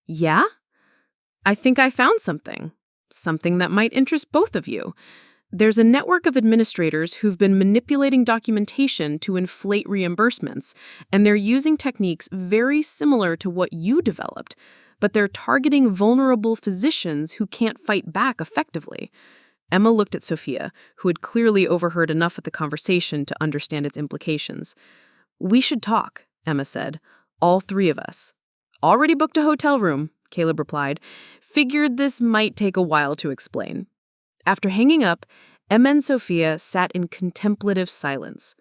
"Yeah? I think I found something. Something that might interest both of you. There's a network of administrators who've been manipulating documentation to inflate reimbursements, and they're using techniques very similar to what you developed, but they're targeting vulnerable physicians who can't fight back effectively." Emma looked at Sophia, who had clearly overheard enough of the conversation to understand its implications. "We should talk," Emma said. "All 3 of us." "Already booked a hotel room," Caleb replied. "Figured this might take a while to explain." After hanging up, Emma and Sophia sat in contemplative silence.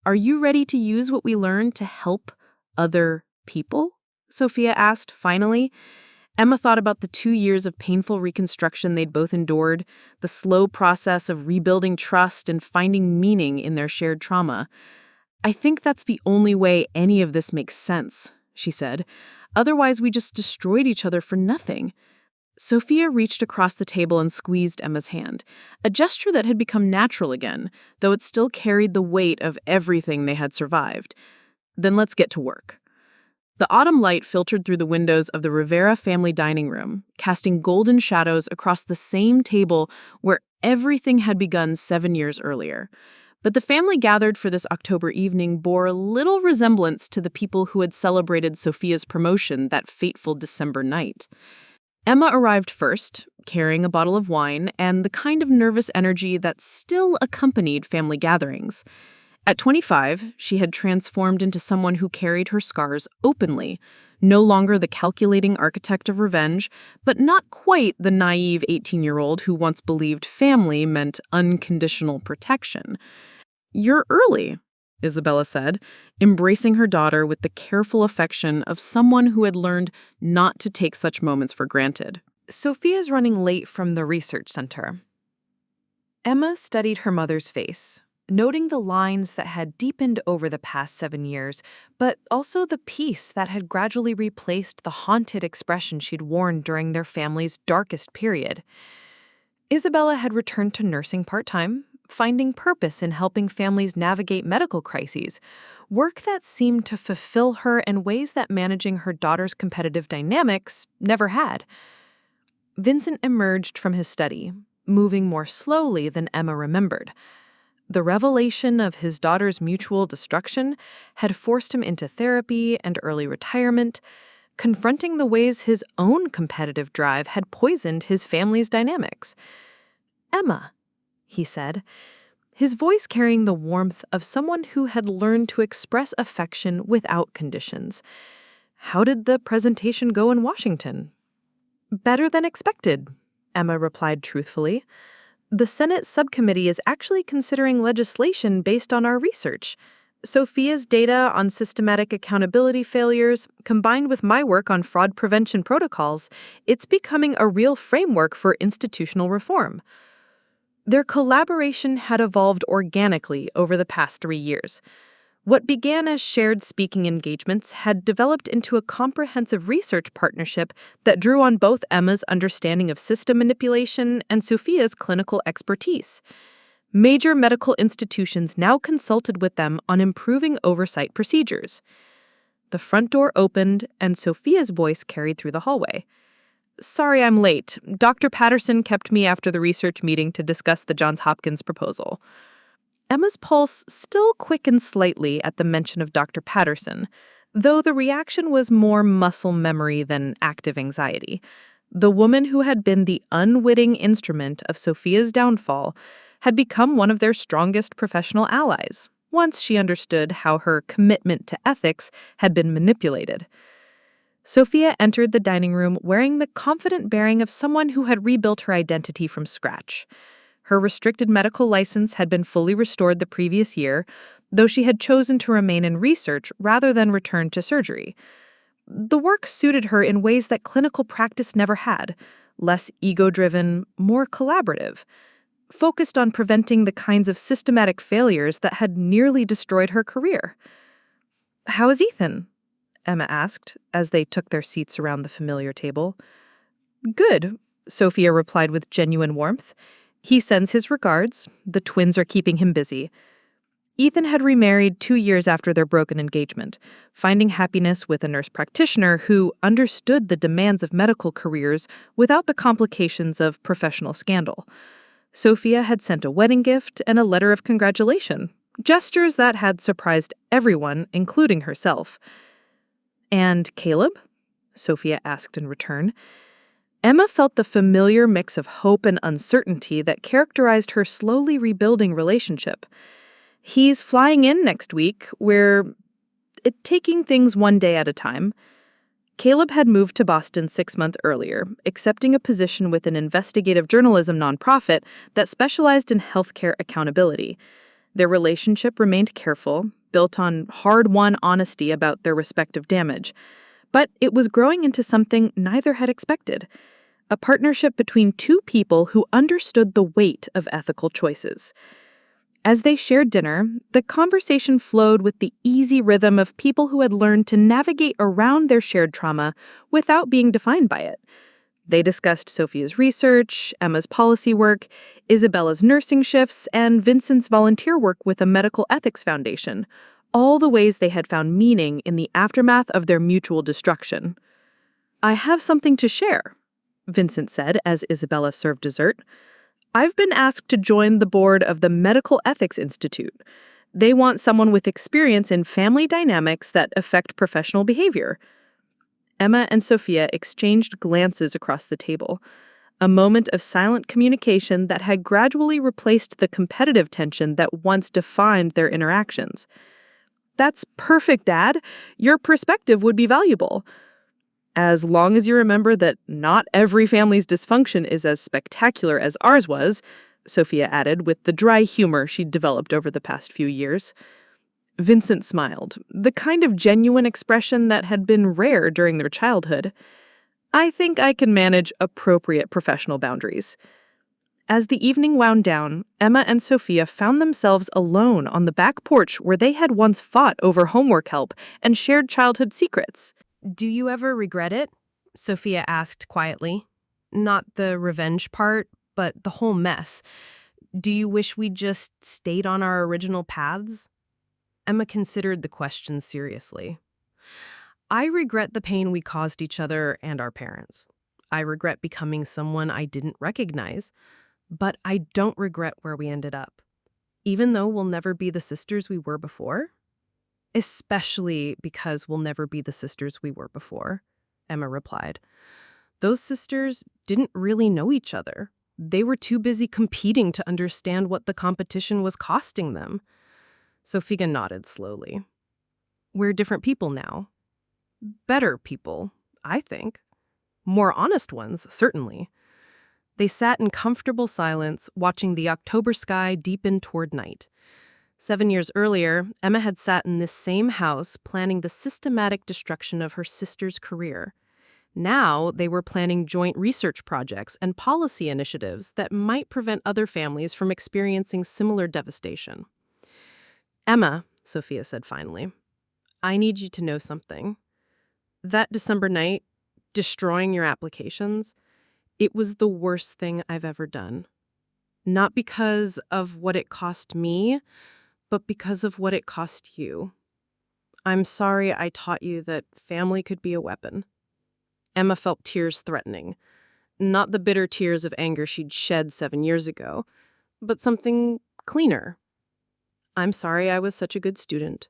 "Are you ready to use what we learned to help other people?" Sophia asked, finally. Emma thought about the 2 years of painful reconstruction they'd both endured, the slow process of rebuilding trust and finding meaning in their shared trauma. "I think that's the only way any of this makes sense," she said. "Otherwise, we just destroyed each other for nothing." Sophia reached across the table and squeezed Emma's hand, a gesture that had become natural again, though it still carried the weight of everything they had survived. "Then let's get to work." The autumn light filtered through the windows of the Rivera family dining room, casting golden shadows across the same table where everything had begun 7 years earlier. But the family gathered for this October evening bore little resemblance to the people who had celebrated Sophia's promotion that fateful December night. Emma arrived first, carrying a bottle of wine and the kind of nervous energy that still accompanied family gatherings. At 25, she had transformed into someone who carried her scars openly, no longer the calculating architect of revenge, but not quite the naive 18-year-old who once believed family meant unconditional protection. "You're early,"
Isabella said, embracing her daughter with the careful affection of someone who had learned not to take such moments for granted.
Sophia's running late from the research center. Emma studied her mother's face, noting the lines that had deepened over the past 7 years, but also the peace that had gradually replaced the haunted expression she'd worn during their family's darkest period. Isabella had returned to nursing part-time, finding purpose in helping families navigate medical crises, work that seemed to fulfill her in ways that managing her daughter's competitive dynamics never had. Vincent emerged from his study, moving more slowly than Emma remembered. The revelation of his daughter's mutual destruction had forced him into therapy and early retirement, confronting the ways his own competitive drive had poisoned his family's dynamics. "Emma," he said, his voice carrying the warmth of someone who had learned to express affection without conditions. "How did the presentation go in Washington?" "Better than expected," Emma replied truthfully. "The Senate subcommittee is actually considering legislation based on our research. Sophia's data on systematic accountability failures, combined with my work on fraud prevention protocols, it's becoming a real framework for institutional reform." Their collaboration had evolved organically over the past 3 years. What began as shared speaking engagements had developed into a comprehensive research partnership that drew on both Emma's understanding of system manipulation and Sophia's clinical expertise. Major medical institutions now consulted with them on improving oversight procedures. The front door opened, and Sophia's voice carried through the hallway. "Sorry I'm late. Dr. Patterson kept me after the research meeting to discuss the Johns Hopkins proposal." Emma's pulse still quickened slightly at the mention of Dr. Patterson, though the reaction was more muscle memory than active anxiety. The woman who had been the unwitting instrument of Sophia's downfall had become one of their strongest professional allies, once she understood how her commitment to ethics had been manipulated. Sophia entered the dining room wearing the confident bearing of someone who had rebuilt her identity from scratch. Her restricted medical license had been fully restored the previous year, though she had chosen to remain in research rather than return to surgery. The work suited her in ways that clinical practice never had, less ego-driven, more collaborative, focused on preventing the kinds of systematic failures that had nearly destroyed her career. "How is Ethan?" Emma asked, as they took their seats around the familiar table. "Good," Sophia replied with genuine warmth. "He sends his regards. The twins are keeping him busy." Ethan had remarried 2 years after their broken engagement, finding happiness with a nurse practitioner who understood the demands of medical careers without the complications of professional scandal. Sophia had sent a wedding gift and a letter of congratulation, gestures that had surprised everyone, including herself. "And Caleb?" Sophia asked in return. Emma felt the familiar mix of hope and uncertainty that characterized her slowly rebuilding relationship. "He's flying in next week. We're taking things one day at a time." Caleb had moved to Boston 6 months earlier, accepting a position with an investigative journalism nonprofit that specialized in healthcare accountability. Their relationship remained careful, built on hard-won honesty about their respective damage. But it was growing into something neither had expected, a partnership between two people who understood the weight of ethical choices. As they shared dinner, the conversation flowed with the easy rhythm of people who had learned to navigate around their shared trauma without being defined by it. They discussed Sophia's research, Emma's policy work, Isabella's nursing shifts, and Vincent's volunteer work with a medical ethics foundation, all the ways they had found meaning in the aftermath of their mutual destruction. "I have something to share," Vincent said as Isabella served dessert. "I've been asked to join the board of the Medical Ethics Institute. They want someone with experience in family dynamics that affect professional behavior." Emma and Sophia exchanged glances across the table, a moment of silent communication that had gradually replaced the competitive tension that once defined their interactions. "That's perfect, Dad. Your perspective would be valuable." "As long as you remember that not every family's dysfunction is as spectacular as ours was," Sophia added with the dry humor she'd developed over the past few years.
Vincent smiled, the kind of genuine expression that had been rare during their childhood. I think I can manage appropriate professional boundaries. As the evening wound down, Emma and Sophia found themselves alone on the back porch where they had once fought over homework help and shared childhood secrets.
Do you ever regret it? Sophia asked quietly. Not the revenge part, but the whole mess. Do you wish we'd just stayed on our original paths? Emma considered the question seriously. I regret the pain we caused each other and our parents. I regret becoming someone I didn't recognize. But I don't regret where we ended up, even though we'll never be the sisters we were before. Especially because we'll never be the sisters we were before, Emma replied. Those sisters didn't really know each other. They were too busy competing to understand what the competition was costing them. Sophia nodded slowly. We're different people now. Better people, I think. More honest ones, certainly. They sat in comfortable silence, watching the October sky deepen toward night. 7 years earlier, Emma had sat in this same house planning the systematic destruction of her sister's career. Now they were planning joint research projects and policy initiatives that might prevent other families from experiencing similar devastation. Emma, Sophia said finally, I need you to know something. That December night, destroying your applications, it was the worst thing I've ever done. Not because of what it cost me, but because of what it cost you. I'm sorry I taught you that family could be a weapon. Emma felt tears threatening. Not the bitter tears of anger she'd shed 7 years ago, but something cleaner. I'm sorry I was such a good student.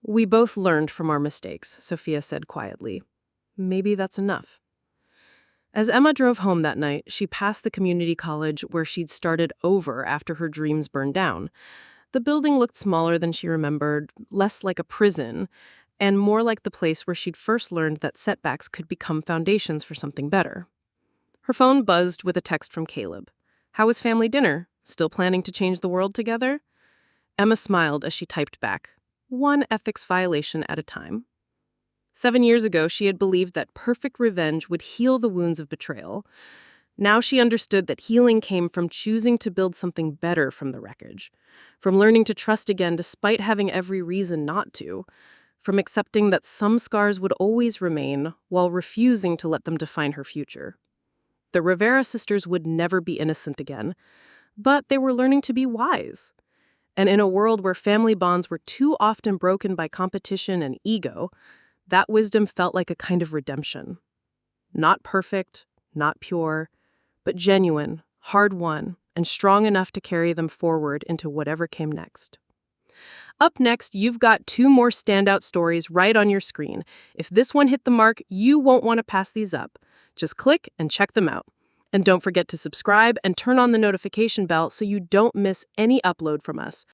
We both learned from our mistakes, Sophia said quietly. Maybe that's enough. As Emma drove home that night, she passed the community college where she'd started over after her dreams burned down. The building looked smaller than she remembered, less like a prison, and more like the place where she'd first learned that setbacks could become foundations for something better. Her phone buzzed with a text from Caleb. How was family dinner? Still planning to change the world together? Emma smiled as she typed back, one ethics violation at a time. 7 years ago, she had believed that perfect revenge would heal the wounds of betrayal. Now she understood that healing came from choosing to build something better from the wreckage, from learning to trust again despite having every reason not to, from accepting that some scars would always remain while refusing to let them define her future. The Rivera sisters would never be innocent again, but they were learning to be wise. And in a world where family bonds were too often broken by competition and ego, that wisdom felt like a kind of redemption. Not perfect, not pure, but genuine, hard-won, and strong enough to carry them forward into whatever came next. Up next, you've got 2 more standout stories right on your screen. If this one hit the mark, you won't want to pass these up. Just click and check them out. And don't forget to subscribe and turn on the notification bell so you don't miss any upload from us.